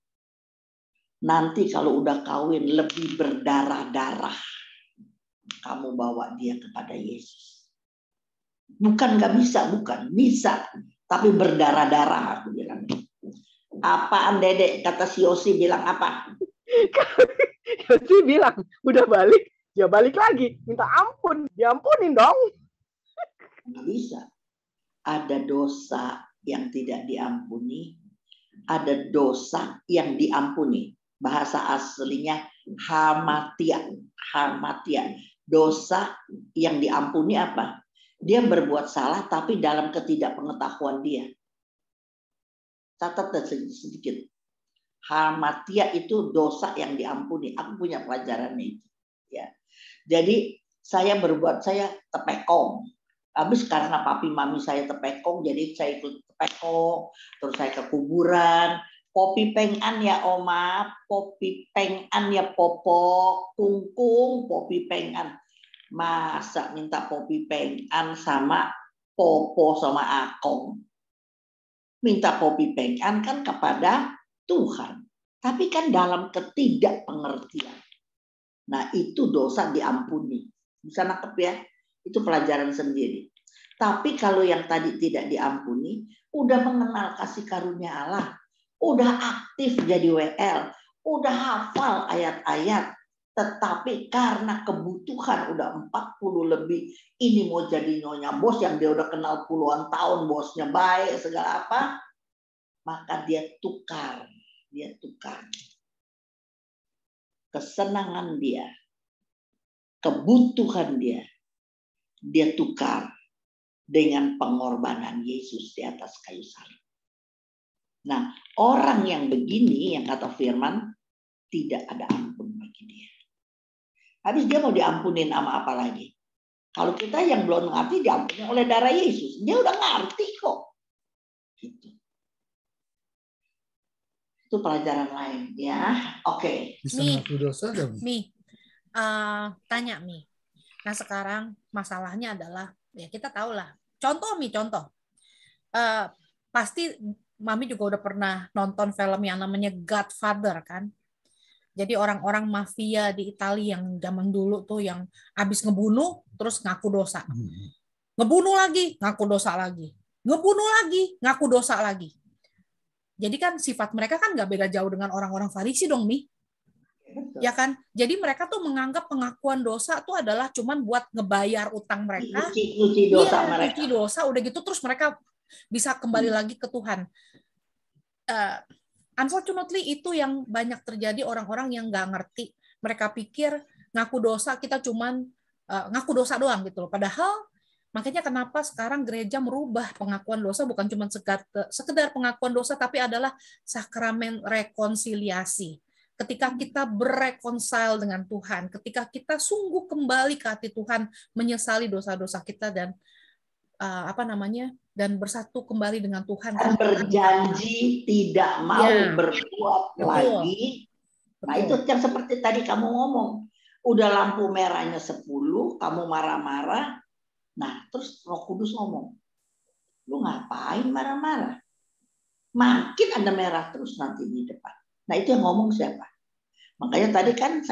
Nanti kalau udah kawin lebih berdarah-darah, kamu bawa dia kepada Yesus. Bukan nggak bisa, bukan bisa, tapi berdarah-darah aku bilang. Apaan Dedek? Kata si Yosi bilang apa? Yosi bilang, udah balik, ya balik lagi. Minta ampun, diampunin dong. Nggak bisa. Ada dosa yang tidak diampuni, ada dosa yang diampuni. Bahasa aslinya hamatia. Dosa yang diampuni apa? Dia berbuat salah tapi dalam ketidakpengetahuan dia. Catat sedikit. Hamatia itu dosa yang diampuni. Aku punya pelajarannya itu. Ya. Jadi saya tepekong. Habis karena papi mami saya tepekong, jadi saya ikut tepekong. Terus saya ke kuburan. Popi pengan ya oma, popi pengan ya popo, kungkung, popi pengan. Masa minta popi pengan sama popo sama akong. Minta popi pengan kan kepada Tuhan. Tapi kan dalam ketidakpengertian. Nah itu dosa diampuni. Bisa nangkep ya? Itu pelajaran sendiri. Tapi kalau yang tadi tidak diampuni, udah mengenal kasih karunia Allah. Udah aktif jadi WL. Udah hafal ayat-ayat. Tetapi karena kebutuhan udah 40 lebih. Ini mau jadi nyonya bos yang dia udah kenal puluhan tahun. Bosnya baik segala apa. Maka dia tukar. Kesenangan dia. Kebutuhan dia. Dia tukar dengan pengorbanan Yesus di atas kayu salib. Nah, orang yang begini, yang kata firman, tidak ada ampun bagi dia. Habis dia mau diampunin sama apa lagi? Kalau kita yang belum ngerti, diampuni oleh darah Yesus. Dia udah ngerti kok. Gitu. Itu pelajaran lain ya. Oke. Bisa ngaku dosa dong. Tanya Mi. Nah sekarang masalahnya adalah, ya kita tahu lah. Contoh. Pasti Mami juga udah pernah nonton film yang namanya Godfather kan. Jadi orang-orang mafia di Italia yang zaman dulu tuh yang habis ngebunuh terus ngaku dosa. Ngebunuh lagi, ngaku dosa lagi. Ngebunuh lagi, ngaku dosa lagi. Jadi kan sifat mereka kan nggak beda jauh dengan orang-orang Farisi dong, Mi. Ya kan? Jadi mereka tuh menganggap pengakuan dosa tuh adalah cuman buat ngebayar utang mereka. Cuci dosa mereka. Cuci dosa, udah gitu terus mereka bisa kembali lagi ke Tuhan. Unfortunately itu yang banyak terjadi, orang-orang yang nggak ngerti. Mereka pikir ngaku dosa kita cuman ngaku dosa doang gitu loh. Padahal makanya kenapa sekarang gereja merubah pengakuan dosa bukan cuma sekedar pengakuan dosa, tapi adalah sakramen rekonsiliasi. ketika kita berekonsil dengan Tuhan, ketika kita sungguh kembali ke hati Tuhan, menyesali dosa-dosa kita dan dan bersatu kembali dengan Tuhan. Dan berjanji tidak mau berbuat lagi. Nah, itu yang seperti tadi kamu ngomong. Udah lampu merahnya 10, kamu marah-marah. Nah, terus Roh Kudus ngomong, lu ngapain marah-marah? Makin ada merah terus nanti di depan. Nah, itu yang ngomong siapa? Makanya tadi kan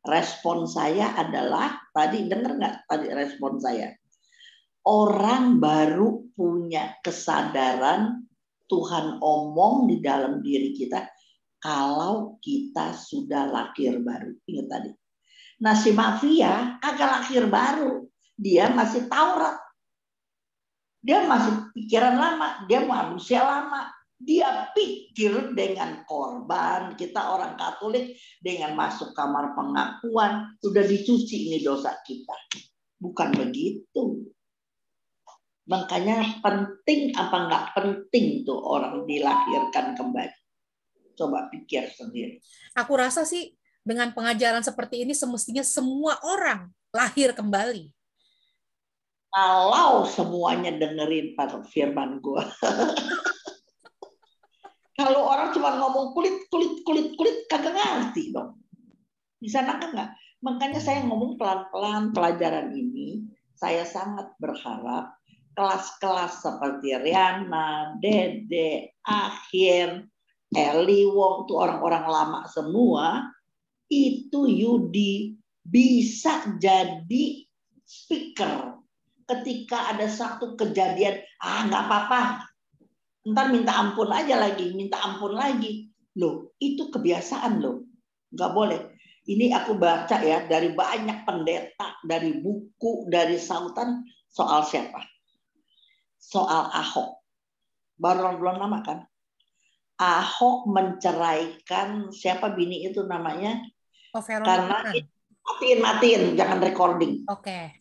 respon saya adalah, tadi dengar nggak tadi respon saya? Orang baru punya kesadaran Tuhan omong di dalam diri kita kalau kita sudah lahir baru. Ingat tadi. Nah, si mafia kagak lahir baru. Dia masih Taurat. Dia masih pikiran lama. Dia manusia lama. Dia pikir dengan korban. Kita orang Katolik dengan masuk kamar pengakuan. Sudah dicuci ini dosa kita. Bukan begitu. Makanya penting apa nggak penting tuh orang dilahirkan kembali. Coba pikir sendiri. Aku rasa sih dengan pengajaran seperti ini semestinya semua orang lahir kembali. Kalau semuanya dengerin firman gue. Kalau orang cuma ngomong kulit, kagak ngerti dong. Bisa nangkep nggak? Makanya saya ngomong pelan-pelan pelajaran ini. Saya sangat berharap kelas-kelas seperti Riana, Dede, Akhir, Eli Wong, itu orang-orang lama semua, itu Yudi bisa jadi speaker. Ketika ada satu kejadian, nggak apa-apa, ntar minta ampun aja lagi, minta ampun lagi. Loh, itu kebiasaan loh, nggak boleh. Ini aku baca ya dari banyak pendeta, dari buku, dari sautan, soal siapa? Soal Ahok. Baru belum lama kan? Ahok menceraikan siapa bini itu namanya? Karena matiin, jangan recording. Oke.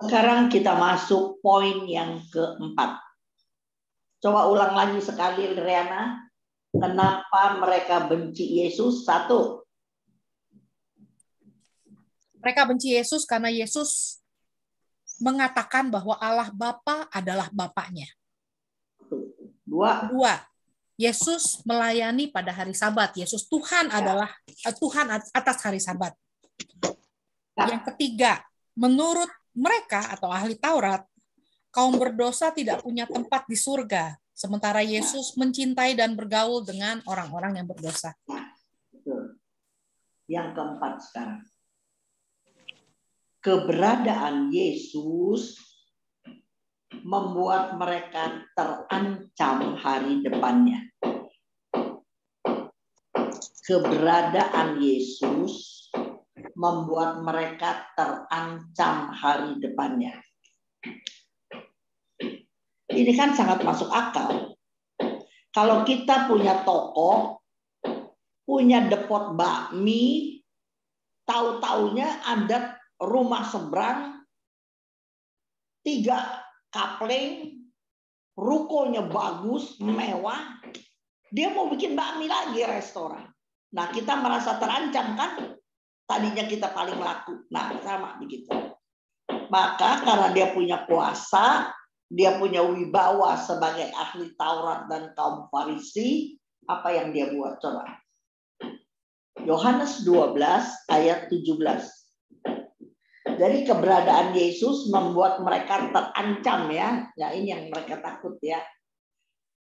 Sekarang kita masuk poin yang keempat. Coba ulang lagi sekali, Riana. Kenapa mereka benci Yesus? 1. Mereka benci Yesus karena Yesus mengatakan bahwa Allah Bapa adalah Bapaknya. 2. Yesus melayani pada hari Sabat. Yesus Tuhan adalah Tuhan atas hari Sabat. Yang ketiga, menurut mereka atau ahli Taurat, kaum berdosa tidak punya tempat di surga, sementara Yesus mencintai dan bergaul dengan orang-orang yang berdosa. Betul. Yang keempat sekarang. Keberadaan Yesus membuat mereka terancam hari depannya. Keberadaan Yesus membuat mereka terancam hari depannya. Ini kan sangat masuk akal. Kalau kita punya toko, punya depot bakmi, tahu-taunya ada rumah seberang, 3 kapling, rukonya bagus, mewah, dia mau bikin bakmi lagi restoran. Nah, kita merasa terancam kan? Tadinya kita paling laku. Nah, sama begitu. Maka karena dia punya kuasa, dia punya wibawa sebagai ahli Taurat dan kaum Farisi, apa yang dia buat? Coba. Yohanes 12 ayat 17. Jadi keberadaan Yesus membuat mereka terancam ya. Ya ini yang mereka takut ya.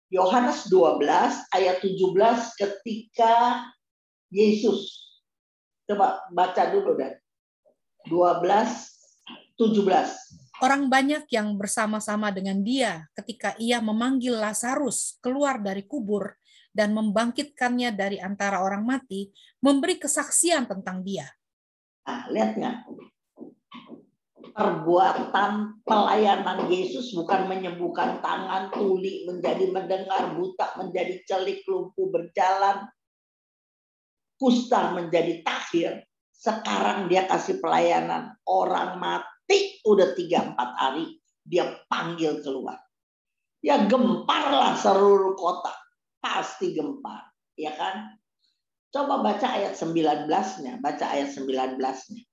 Yohanes 12 ayat 17 ketika Yesus. Coba baca dulu dan 12:17. Orang banyak yang bersama-sama dengan dia ketika ia memanggil Lazarus keluar dari kubur dan membangkitkannya dari antara orang mati, memberi kesaksian tentang dia. Nah, lihat nggak? Perbuatan pelayanan Yesus bukan menyembuhkan tangan, tuli menjadi mendengar, buta menjadi celik, lumpuh berjalan, kusta menjadi tahir. Sekarang dia kasih pelayanan orang mati udah 3-4 hari, dia panggil keluar. Ya gemparlah seluruh kota, pasti gempar. ya kan? Coba baca ayat 19-nya, baca ayat 19-nya.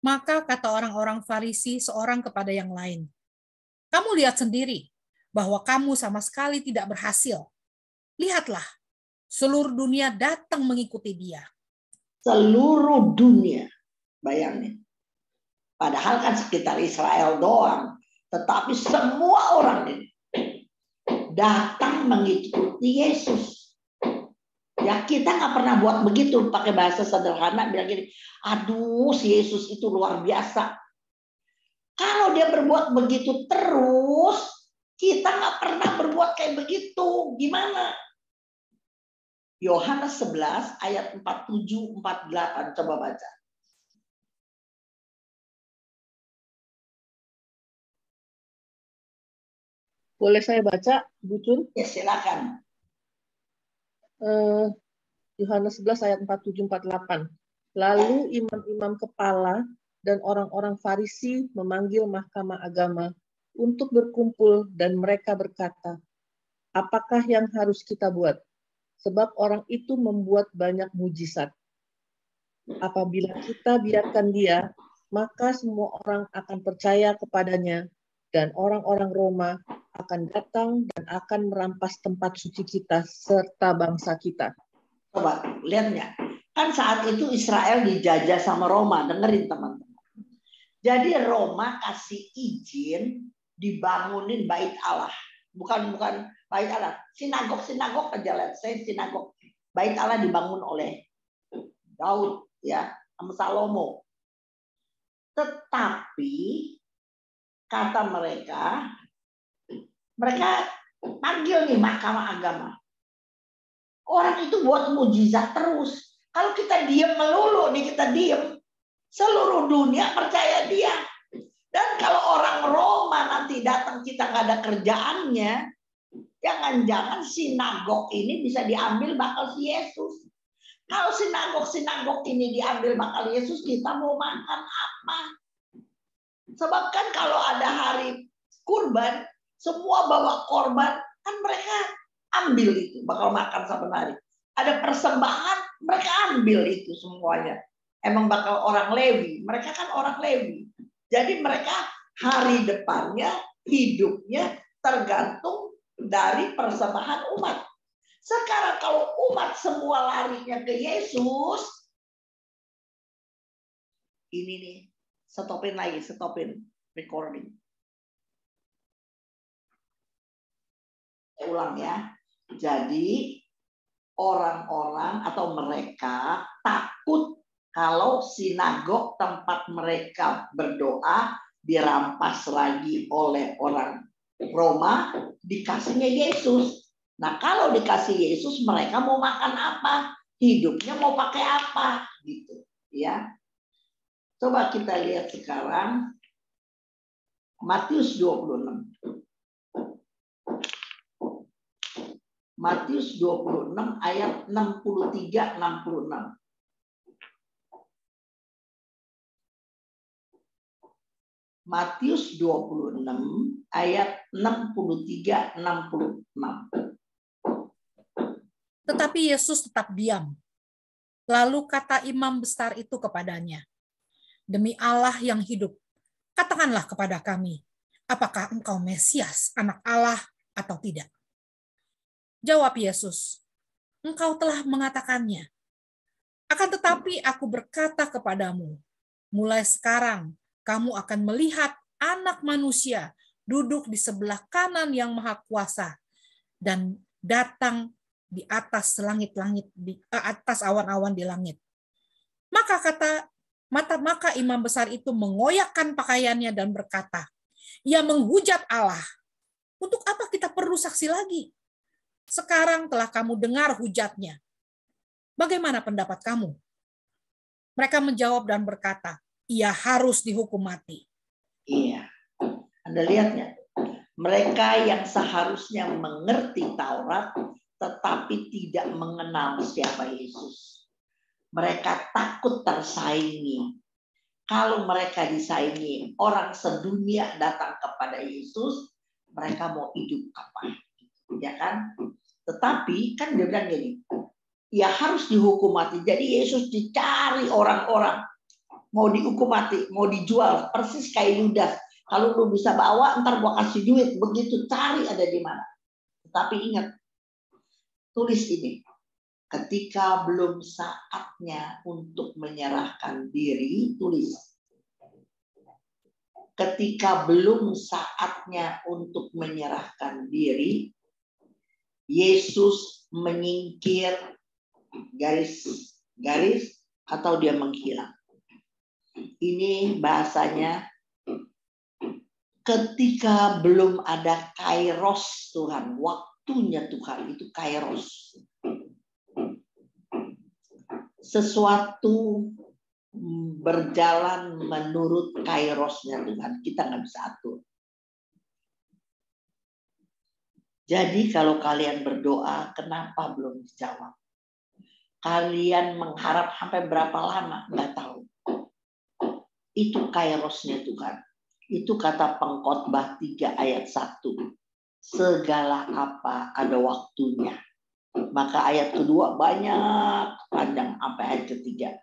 Maka kata orang-orang Farisi seorang kepada yang lain, kamu lihat sendiri bahwa kamu sama sekali tidak berhasil. Lihatlah, seluruh dunia datang mengikuti dia. Seluruh dunia, bayangin. Padahal kan sekitar Israel doang. Tetapi semua orang ini datang mengikuti Yesus. Ya kita nggak pernah buat begitu, pakai bahasa sederhana bilang gini, aduh si Yesus itu luar biasa. Kalau dia berbuat begitu terus, kita nggak pernah berbuat kayak begitu. Gimana? Yohanes 11 ayat 47-48, coba baca. Boleh saya baca, Bu Cun? Ya silakan. Yohanes 11 ayat 47-48. Lalu imam-imam kepala dan orang-orang Farisi memanggil mahkamah agama untuk berkumpul dan mereka berkata, apakah yang harus kita buat? Sebab orang itu membuat banyak mujizat. Apabila kita biarkan dia, maka semua orang akan percaya kepadanya dan orang-orang Roma akan datang dan akan merampas tempat suci kita serta bangsa kita. Coba lihatnya. Kan saat itu Israel dijajah sama Roma. Dengerin teman-teman. Jadi Roma kasih izin dibangunin bait Allah. Bukan bait Allah. Sinagog aja lah. Saya sinagog. Bait Allah dibangun oleh Daud ya, sama Salomo. Tetapi kata mereka panggil nih mahkamah agama. Orang itu buat mujizat terus. Kalau kita diam melulu nih, kita diam, seluruh dunia percaya dia. Dan kalau orang Roma nanti datang kita nggak ada kerjaannya, jangan-jangan sinagog ini bisa diambil bakal si Yesus. Kalau sinagog ini diambil bakal Yesus, kita mau makan apa? Sebab kan kalau ada hari kurban, semua bawa korban, kan mereka ambil itu, bakal makan sampai hari. Ada persembahan, mereka ambil itu semuanya. Emang bakal orang Lewi, mereka kan orang Lewi. Jadi mereka hari depannya, hidupnya tergantung dari persembahan umat. Sekarang kalau umat semua larinya ke Yesus, ini nih, stopin recording. Saya ulang ya. Jadi orang-orang atau mereka takut kalau sinagog tempat mereka berdoa dirampas lagi oleh orang Roma, dikasihnya Yesus. Nah kalau dikasih Yesus, mereka mau makan apa? Hidupnya mau pakai apa? Gitu ya. Coba kita lihat sekarang Matius 26. Matius 26 ayat 63-66. Matius 26 ayat 63-66. Tetapi Yesus tetap diam. Lalu kata imam besar itu kepadanya, demi Allah yang hidup, katakanlah kepada kami, apakah engkau Mesias, anak Allah atau tidak? Jawab Yesus, engkau telah mengatakannya. Akan tetapi aku berkata kepadamu, mulai sekarang kamu akan melihat Anak Manusia duduk di sebelah kanan Yang Maha Kuasa dan datang di atas langit-langit, di atas awan-awan di langit. Maka imam besar itu mengoyakkan pakaiannya dan berkata, ia menghujat Allah. Untuk apa kita perlu saksi lagi? Sekarang telah kamu dengar hujatnya. Bagaimana pendapat kamu? Mereka menjawab dan berkata, ia harus dihukum mati. Iya. Anda lihatnya. Mereka yang seharusnya mengerti Taurat tetapi tidak mengenal siapa Yesus. Mereka takut tersaingi. Kalau mereka disaingi, orang sedunia datang kepada Yesus, mereka mau hidup apa? Ya kan? Tetapi kan dia bilang gini, ya harus dihukum mati. Jadi Yesus dicari orang-orang. Mau dihukum mati, mau dijual. Persis kayak Yudas. Kalau lu bisa bawa, ntar gua kasih duit. Begitu cari ada di mana. Tetapi ingat, tulis ini. Ketika belum saatnya untuk menyerahkan diri, tulis. Ketika belum saatnya untuk menyerahkan diri, Yesus menyingkir garis atau dia menghilang. Ini bahasanya ketika belum ada kairos Tuhan, waktunya Tuhan itu kairos. Sesuatu berjalan menurut kairosnya Tuhan, kita nggak bisa atur. Jadi kalau kalian berdoa, kenapa belum dijawab? Kalian mengharap sampai berapa lama? Nggak tahu. Itu kairosnya Tuhan. Itu kata Pengkhotbah 3 ayat 1. Segala apa ada waktunya. Maka ayat kedua banyak panjang sampai ayat ketiga.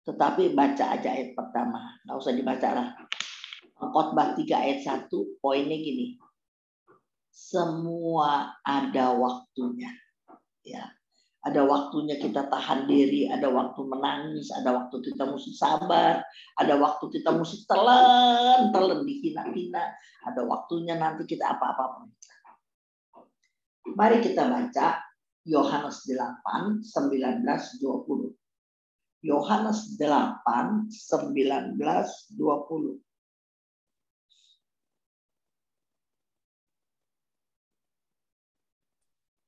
Tetapi baca aja ayat pertama. Nggak usah dibaca lah. Pengkhotbah 3 ayat 1 poinnya gini. Semua ada waktunya. Ya. Ada waktunya kita tahan diri, ada waktu menangis, ada waktu kita mesti sabar, ada waktu kita mesti telan dihina-hina, ada waktunya nanti kita apa-apa. Mari kita baca Yohanes 8, 19, 20. Yohanes 8, 19, 20.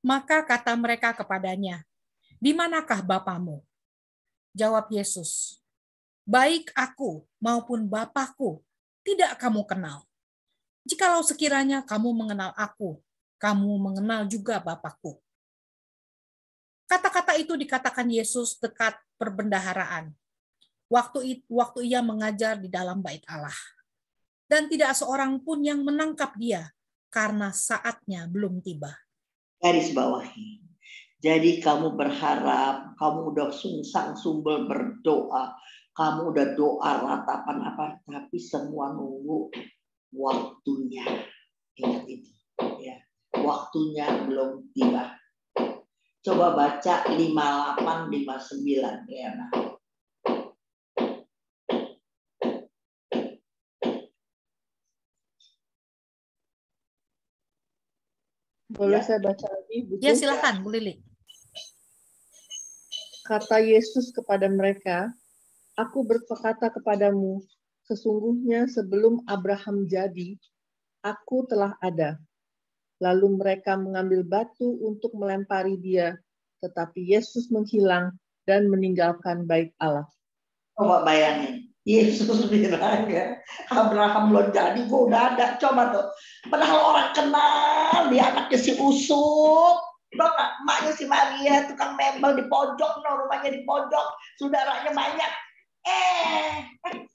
Maka kata mereka kepadanya, "Di manakah Bapamu?" Jawab Yesus, "Baik aku maupun Bapakku tidak kamu kenal. Jikalau sekiranya kamu mengenal aku, kamu mengenal juga Bapakku." Kata-kata itu dikatakan Yesus dekat perbendaharaan. Waktu ia mengajar di dalam bait Allah. Dan tidak seorang pun yang menangkap dia, karena saatnya belum tiba. Garis bawahi. Jadi kamu berharap, kamu udah sungsang sumbel berdoa, kamu udah doa ratapan apa, tapi semua nunggu waktunya. Ingat itu, ya. Waktunya belum tiba. Coba baca 58, 59 ya. Nah. Boleh saya baca lagi? Ya silakan, Bu Lili. Kata Yesus kepada mereka, "Aku berkata kepadamu, sesungguhnya sebelum Abraham jadi, aku telah ada." Lalu mereka mengambil batu untuk melempari dia, tetapi Yesus menghilang dan meninggalkan bait Allah. Coba bayangin, Yesus bilang ya, Abraham belum jadi, gue udah ada. Coba tuh, padahal orang kenal, dia anaknya si Usut, emaknya si Maria, tukang mebel di pojok, rumahnya di pojok, saudaranya banyak.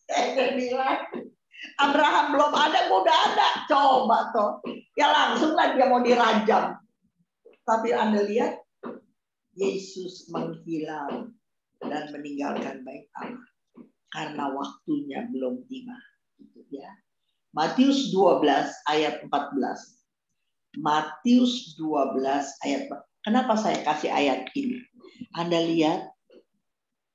Saya bilang, Abraham belum ada, gue udah ada. Coba tuh, ya langsung lah dia mau dirajam. Tapi Anda lihat, Yesus menghilang dan meninggalkan bait Allah karena waktunya belum tiba. Ya. Matius 12 ayat 14. Matius 12 ayat 14. Kenapa saya kasih ayat ini? Anda lihat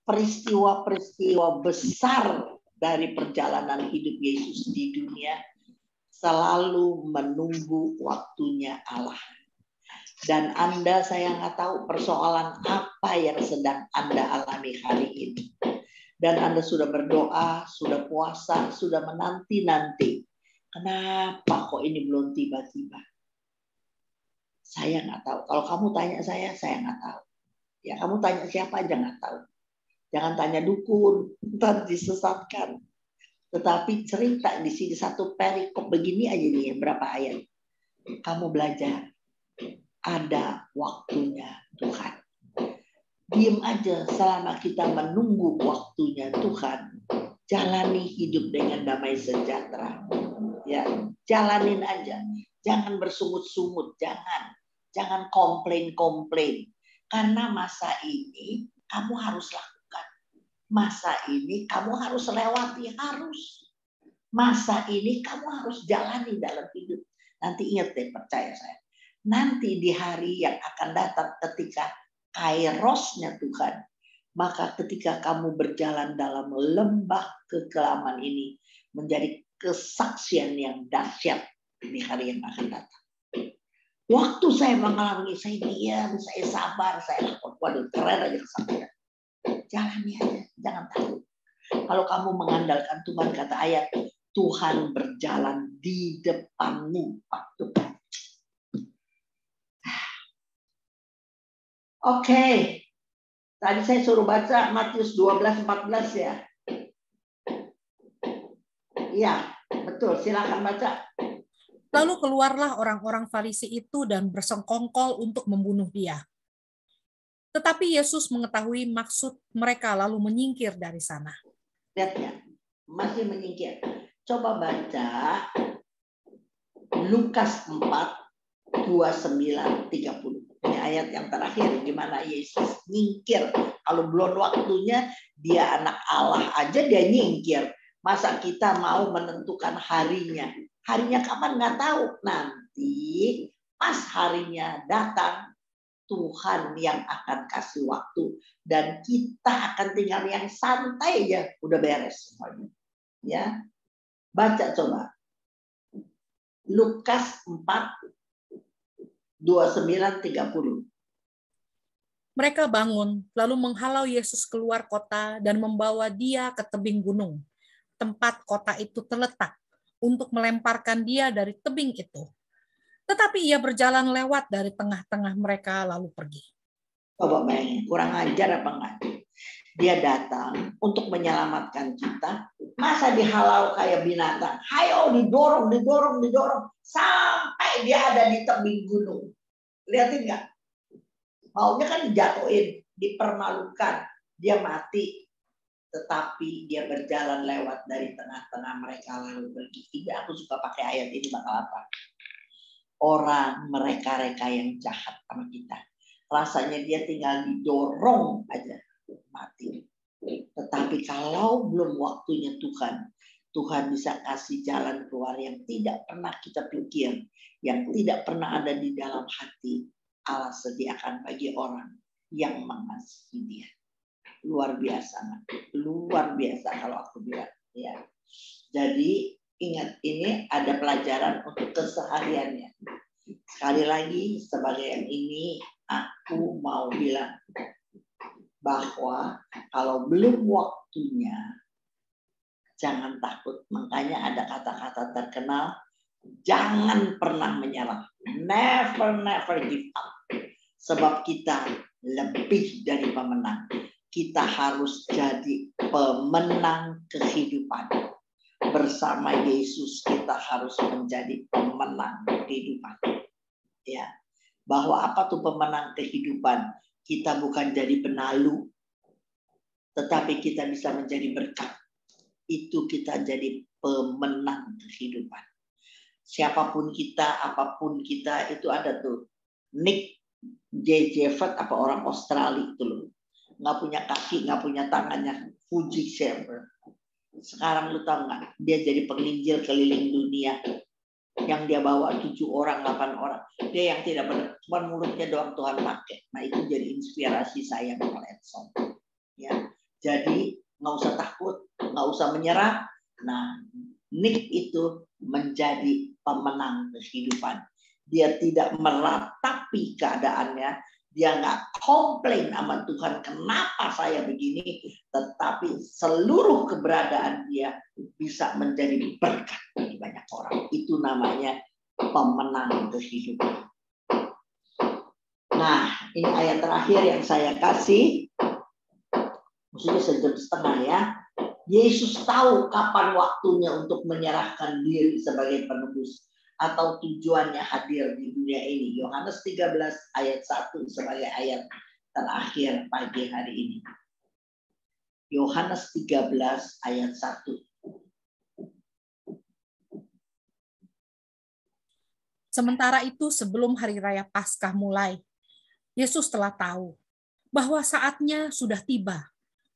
peristiwa-peristiwa besar dari perjalanan hidup Yesus di dunia selalu menunggu waktunya Allah. Dan Anda, saya nggak tahu persoalan apa yang sedang Anda alami hari ini. Dan Anda sudah berdoa, sudah puasa, sudah menanti-nanti. Kenapa kok ini belum tiba-tiba? Saya nggak tahu. Kalau kamu tanya saya nggak tahu. Ya kamu tanya siapa aja nggak tahu. Jangan tanya dukun, ntar disesatkan. Tetapi cerita di sini satu perikop begini aja nih, berapa ayat. Kamu belajar. Ada waktunya Tuhan. Diam aja selama kita menunggu waktunya Tuhan. Jalani hidup dengan damai sejahtera. Ya, jalanin aja. Jangan bersungut-sungut, jangan. Jangan komplain-komplain. Karena masa ini kamu harus lakukan. Masa ini kamu harus lewati, harus. Masa ini kamu harus jalani dalam hidup. Nanti ingat deh, percaya saya. Nanti di hari yang akan datang ketika kairosnya Tuhan, maka ketika kamu berjalan dalam lembah kekelaman ini, menjadi kesaksian yang dahsyat di hari yang akan datang. Waktu saya mengalami, saya diam, saya sabar, saya lapor. Waduh, keren aja kesaksian. Jalani aja, jangan takut. Kalau kamu mengandalkan Tuhan, kata ayat, Tuhan berjalan di depanmu waktu. Oke. Tadi saya suruh baca Matius 12:14 ya. Iya, betul. Silakan baca. Lalu keluarlah orang-orang Farisi itu dan bersengkongkol untuk membunuh dia. Tetapi Yesus mengetahui maksud mereka lalu menyingkir dari sana. Lihat ya, masih menyingkir. Coba baca Lukas 4:29-30. Ini ayat yang terakhir di mana Yesus nyingkir. Kalau belum waktunya, dia anak Allah aja dia nyingkir. Masa kita mau menentukan harinya? Harinya kapan nggak tahu. Nanti pas harinya datang, Tuhan yang akan kasih waktu. Dan kita akan tinggal yang santai aja. Udah beres semuanya. Ya, baca coba. Lukas 4:29-30. Mereka bangun, lalu menghalau Yesus keluar kota dan membawa dia ke tebing gunung, tempat kota itu terletak, untuk melemparkan dia dari tebing itu. Tetapi ia berjalan lewat dari tengah-tengah mereka lalu pergi. Coba bayangin, kurang ajar apa enggak? Dia datang untuk menyelamatkan kita. Masa dihalau kayak binatang? Hayo didorong, sampai dia ada di tebing gunung. Lihatin nggak? Maunya kan dijatuhin, dipermalukan, dia mati. Tetapi dia berjalan lewat dari tengah-tengah mereka lalu pergi. Ini aku suka pakai ayat ini bakal apa? Orang mereka-reka yang jahat sama kita. Rasanya dia tinggal didorong aja. Mati. Tetapi kalau belum waktunya Tuhan bisa kasih jalan keluar yang tidak pernah kita pikir, yang tidak pernah ada di dalam hati. Allah sediakan bagi orang yang mengasihi dia. Luar biasa, luar biasa kalau aku bilang. Ya. Jadi ingat, ini ada pelajaran untuk kesehariannya. Sekali lagi sebagai yang ini aku mau bilang bahwa kalau belum waktunya, jangan takut. Makanya ada kata-kata terkenal, jangan pernah menyerah. Never give up. Sebab kita lebih dari pemenang. Kita harus jadi pemenang kehidupan. Bersama Yesus kita harus menjadi pemenang kehidupan. Ya. Bahwa apa tuh pemenang kehidupan? Kita bukan jadi penalu, tetapi kita bisa menjadi berkat. Itu kita jadi pemenang kehidupan. Siapapun kita, apapun kita, itu ada tuh. Nick J.J. apa orang Australia itu loh. Nggak punya kaki, nggak punya tangannya. Fuji Shepherd. Sekarang lu tahu nggak? Dia jadi penginjil keliling dunia. Yang dia bawa 7 orang, 8 orang. Dia yang tidak benar, cuma mulutnya doang Tuhan pakai. Nah itu jadi inspirasi saya Paul Edson. Ya, jadi nggak usah takut, nggak usah menyerah. Nah, Nick itu menjadi pemenang kehidupan. Dia tidak meratapi keadaannya. Dia nggak komplain sama Tuhan, kenapa saya begini. Tetapi seluruh keberadaan dia bisa menjadi berkat bagi banyak orang. Itu namanya pemenang kehidupan. Nah, ini ayat terakhir yang saya kasih. Maksudnya 1,5 jam ya. Yesus tahu kapan waktunya untuk menyerahkan diri sebagai penebus. Atau tujuannya hadir di dunia ini. Yohanes 13 ayat 1 sebagai ayat terakhir pagi hari ini. Yohanes 13 ayat 1. Sementara itu, sebelum hari raya Paskah mulai, Yesus telah tahu bahwa saatnya sudah tiba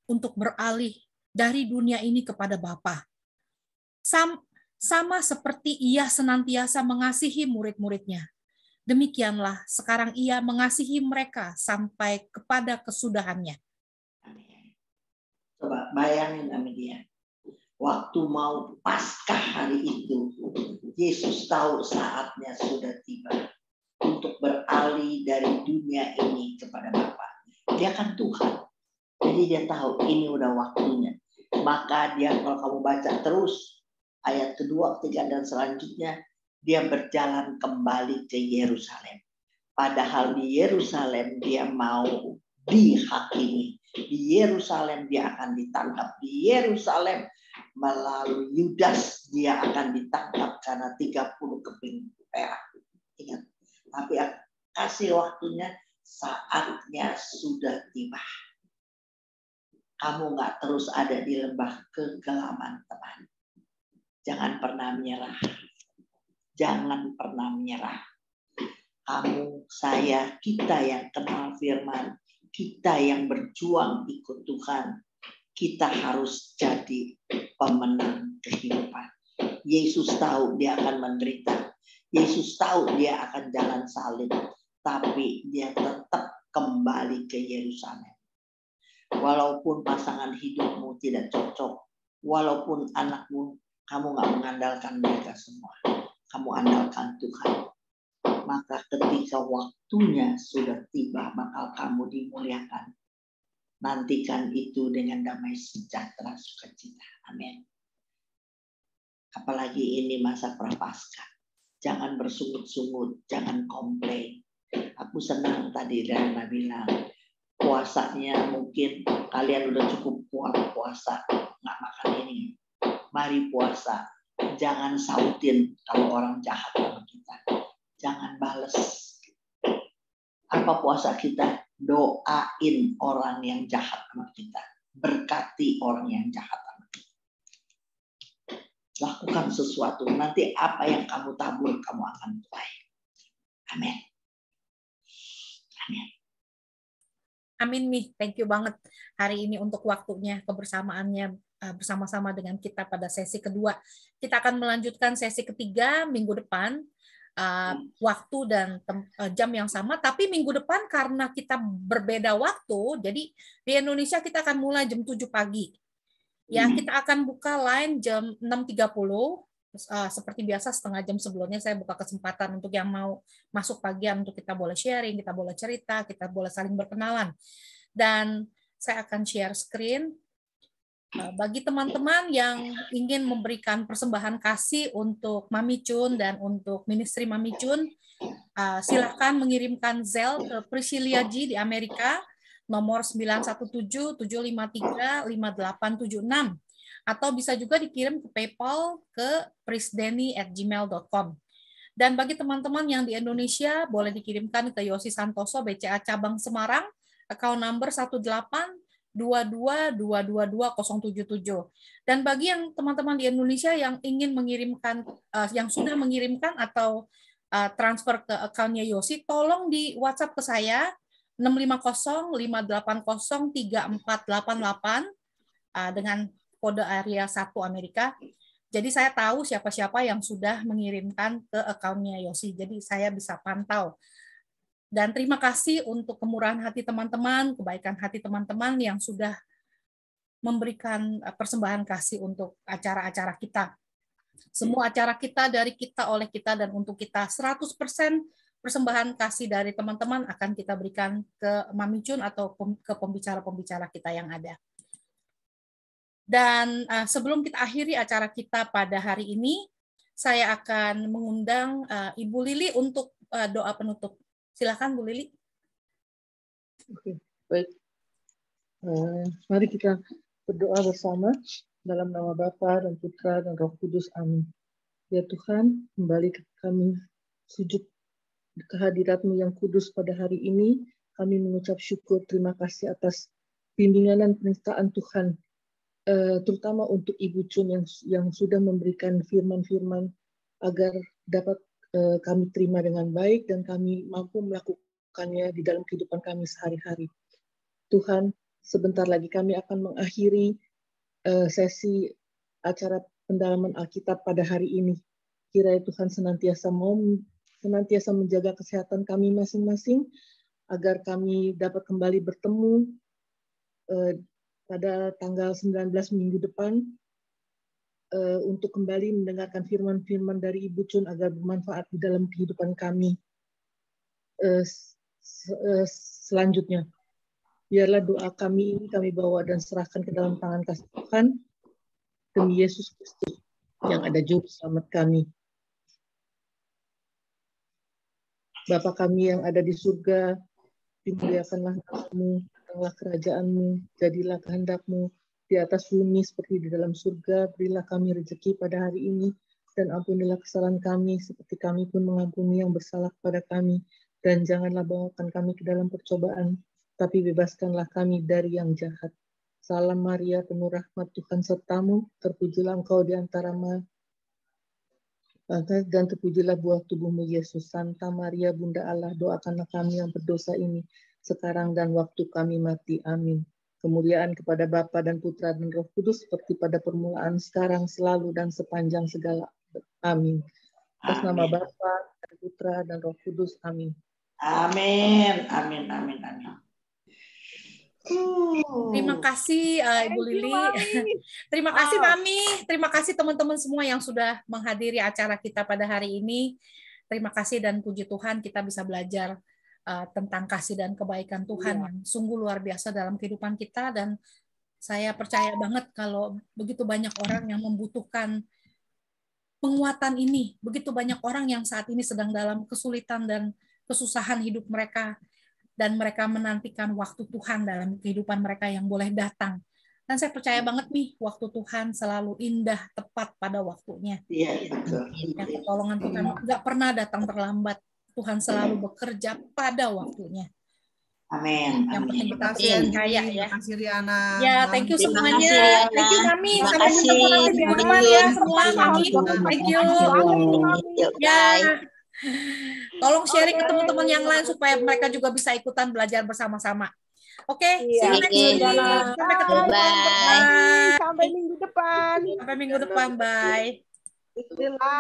untuk beralih dari dunia ini kepada Bapa. Sama seperti Ia senantiasa mengasihi murid-muridnya, demikianlah sekarang Ia mengasihi mereka sampai kepada kesudahannya. Coba bayangin sama dia. Waktu mau Paskah hari itu, Yesus tahu saatnya sudah tiba untuk beralih dari dunia ini kepada Bapa. Dia kan Tuhan. Jadi dia tahu ini udah waktunya. Maka dia, kalau kamu baca terus ayat kedua, ketiga, dan selanjutnya, dia berjalan kembali ke Yerusalem. Padahal di Yerusalem dia mau dihakimi. Di Yerusalem dia akan ditangkap. Di Yerusalem melalui Yudas dia akan ditangkap karena 30 keping perak. Ingat. Tapi kasih waktunya, saatnya sudah tiba. Kamu nggak terus ada di lembah kegelapan, teman. Jangan pernah menyerah. Jangan pernah menyerah. Kamu, saya, kita yang kenal firman, kita yang berjuang ikut Tuhan, kita harus jadi pemenang kehidupan. Yesus tahu dia akan menderita. Yesus tahu dia akan jalan salib. Tapi dia tetap kembali ke Yerusalem. Walaupun pasangan hidupmu tidak cocok, walaupun anakmu, kamu nggak mengandalkan mereka semua. Kamu andalkan Tuhan. Maka ketika waktunya sudah tiba, bakal kamu dimuliakan. Nantikan itu dengan damai sejahtera sukacita. Amin. Apalagi ini masa prapaskah. Jangan bersungut-sungut, jangan komplain. Aku senang tadi Dana bilang, puasanya mungkin kalian udah cukup kuat puasa, nggak makan ini. Mari puasa. Jangan sautin kalau orang jahat sama kita. Jangan bales. Apa puasa kita? Doain orang yang jahat sama kita. Berkati orang yang jahat sama kita. Lakukan sesuatu. Nanti apa yang kamu tabur, kamu akan tuai. Amin. Amin. Amin nih, thank you banget hari ini untuk waktunya, kebersamaannya bersama-sama dengan kita pada sesi kedua. Kita akan melanjutkan sesi ketiga minggu depan. Waktu dan jam yang sama, tapi minggu depan karena kita berbeda waktu, jadi di Indonesia kita akan mulai jam 7 pagi. Ya, kita akan buka line jam 6.30, seperti biasa setengah jam sebelumnya saya buka kesempatan untuk yang mau masuk pagian untuk kita boleh sharing, kita boleh cerita, kita boleh saling berkenalan. Dan saya akan share screen. Bagi teman-teman yang ingin memberikan persembahan kasih untuk Mami Chun dan untuk ministry Mami Chun, silakan mengirimkan Zelle ke Priscilia G di Amerika, nomor 917-753-5876. Atau bisa juga dikirim ke PayPal ke prisdeni@gmail.com. Dan bagi teman-teman yang di Indonesia, boleh dikirimkan ke Yosi Santoso, BCA Cabang Semarang, account number 1822222077. Dan bagi yang teman-teman di Indonesia yang ingin mengirimkan, yang sudah mengirimkan atau transfer ke account-nya Yosi, tolong di WhatsApp ke saya 650-580-3488 dengan kode area 1 Amerika. Jadi saya tahu siapa-siapa yang sudah mengirimkan ke account-nya Yosi. Jadi saya bisa pantau. Dan terima kasih untuk kemurahan hati teman-teman, kebaikan hati teman-teman yang sudah memberikan persembahan kasih untuk acara-acara kita. Semua acara kita, dari kita, oleh kita, dan untuk kita, 100% persembahan kasih dari teman-teman akan kita berikan ke Mami Chun atau ke pembicara-pembicara kita yang ada. Dan sebelum kita akhiri acara kita pada hari ini, saya akan mengundang Ibu Lili untuk doa penutup. Silakan Bu Lili. Oke, baik. Mari kita berdoa bersama dalam nama Bapa dan Putra dan Roh Kudus. Amin. Ya Tuhan, kembali kami sujud kehadirat-Mu yang kudus pada hari ini. Kami mengucap syukur, terima kasih atas bimbingan dan penyertaan Tuhan, terutama untuk Ibu Chun yang sudah memberikan firman-firman agar dapat kami terima dengan baik dan kami mampu melakukannya di dalam kehidupan kami sehari-hari. Tuhan, sebentar lagi kami akan mengakhiri sesi acara pendalaman Alkitab pada hari ini. Kiranya Tuhan senantiasa menjaga kesehatan kami masing-masing, agar kami dapat kembali bertemu pada tanggal 19 minggu depan untuk kembali mendengarkan firman-firman dari Ibu Chun agar bermanfaat di dalam kehidupan kami selanjutnya. Biarlah doa kami ini kami bawa dan serahkan ke dalam tangan kasih Tuhan demi Yesus Kristus yang ada juru selamat kami. Bapa kami yang ada di surga, dimuliakanlah nama-Mu, datanglah kerajaan-Mu, jadilah kehendak-Mu di atas bumi seperti di dalam surga. Berilah kami rezeki pada hari ini, dan ampunilah kesalahan kami seperti kami pun mengampuni yang bersalah kepada kami. Dan janganlah bawakan kami ke dalam percobaan, tapi bebaskanlah kami dari yang jahat. Salam Maria, penuh rahmat, Tuhan sertamu, terpujilah engkau di antara dan terpujilah buah tubuhmu Yesus. Santa Maria Bunda Allah, doakanlah kami yang berdosa ini sekarang dan waktu kami mati. Amin. Kemuliaan kepada Bapa dan Putra dan Roh Kudus seperti pada permulaan, sekarang, selalu, dan sepanjang segala. Amin. Atas nama Bapa dan Putra dan Roh Kudus. Amin. Amin. Amin. Amin. Amin. Terima kasih Ibu Lili. Terima kasih Mami. Terima kasih teman-teman semua yang sudah menghadiri acara kita pada hari ini. Terima kasih dan puji Tuhan kita bisa belajar tentang kasih dan kebaikan Tuhan yang sungguh luar biasa dalam kehidupan kita, dan saya percaya banget kalau begitu banyak orang yang membutuhkan penguatan ini, begitu banyak orang yang saat ini sedang dalam kesulitan dan kesusahan hidup mereka, dan mereka menantikan waktu Tuhan dalam kehidupan mereka yang boleh datang. Dan saya percaya banget nih, waktu Tuhan selalu indah, tepat pada waktunya. Iya, betul. Yang pertolongan Tuhan nggak pernah datang terlambat. Tuhan selalu bekerja pada waktunya. Amin. Yang penting kita percaya ya. Terima kasih Riana. Ya, thank you semuanya. Thank you Mami. Sampai bertemu nanti minggu depan ya semua Mami. Thank you. Ya. Tolong sharing ke teman-teman yang lain supaya mereka juga bisa ikutan belajar bersama-sama. Oke, see you next week. Sampai ketemu. Bye. Sampai minggu depan. Sampai minggu depan. Bye.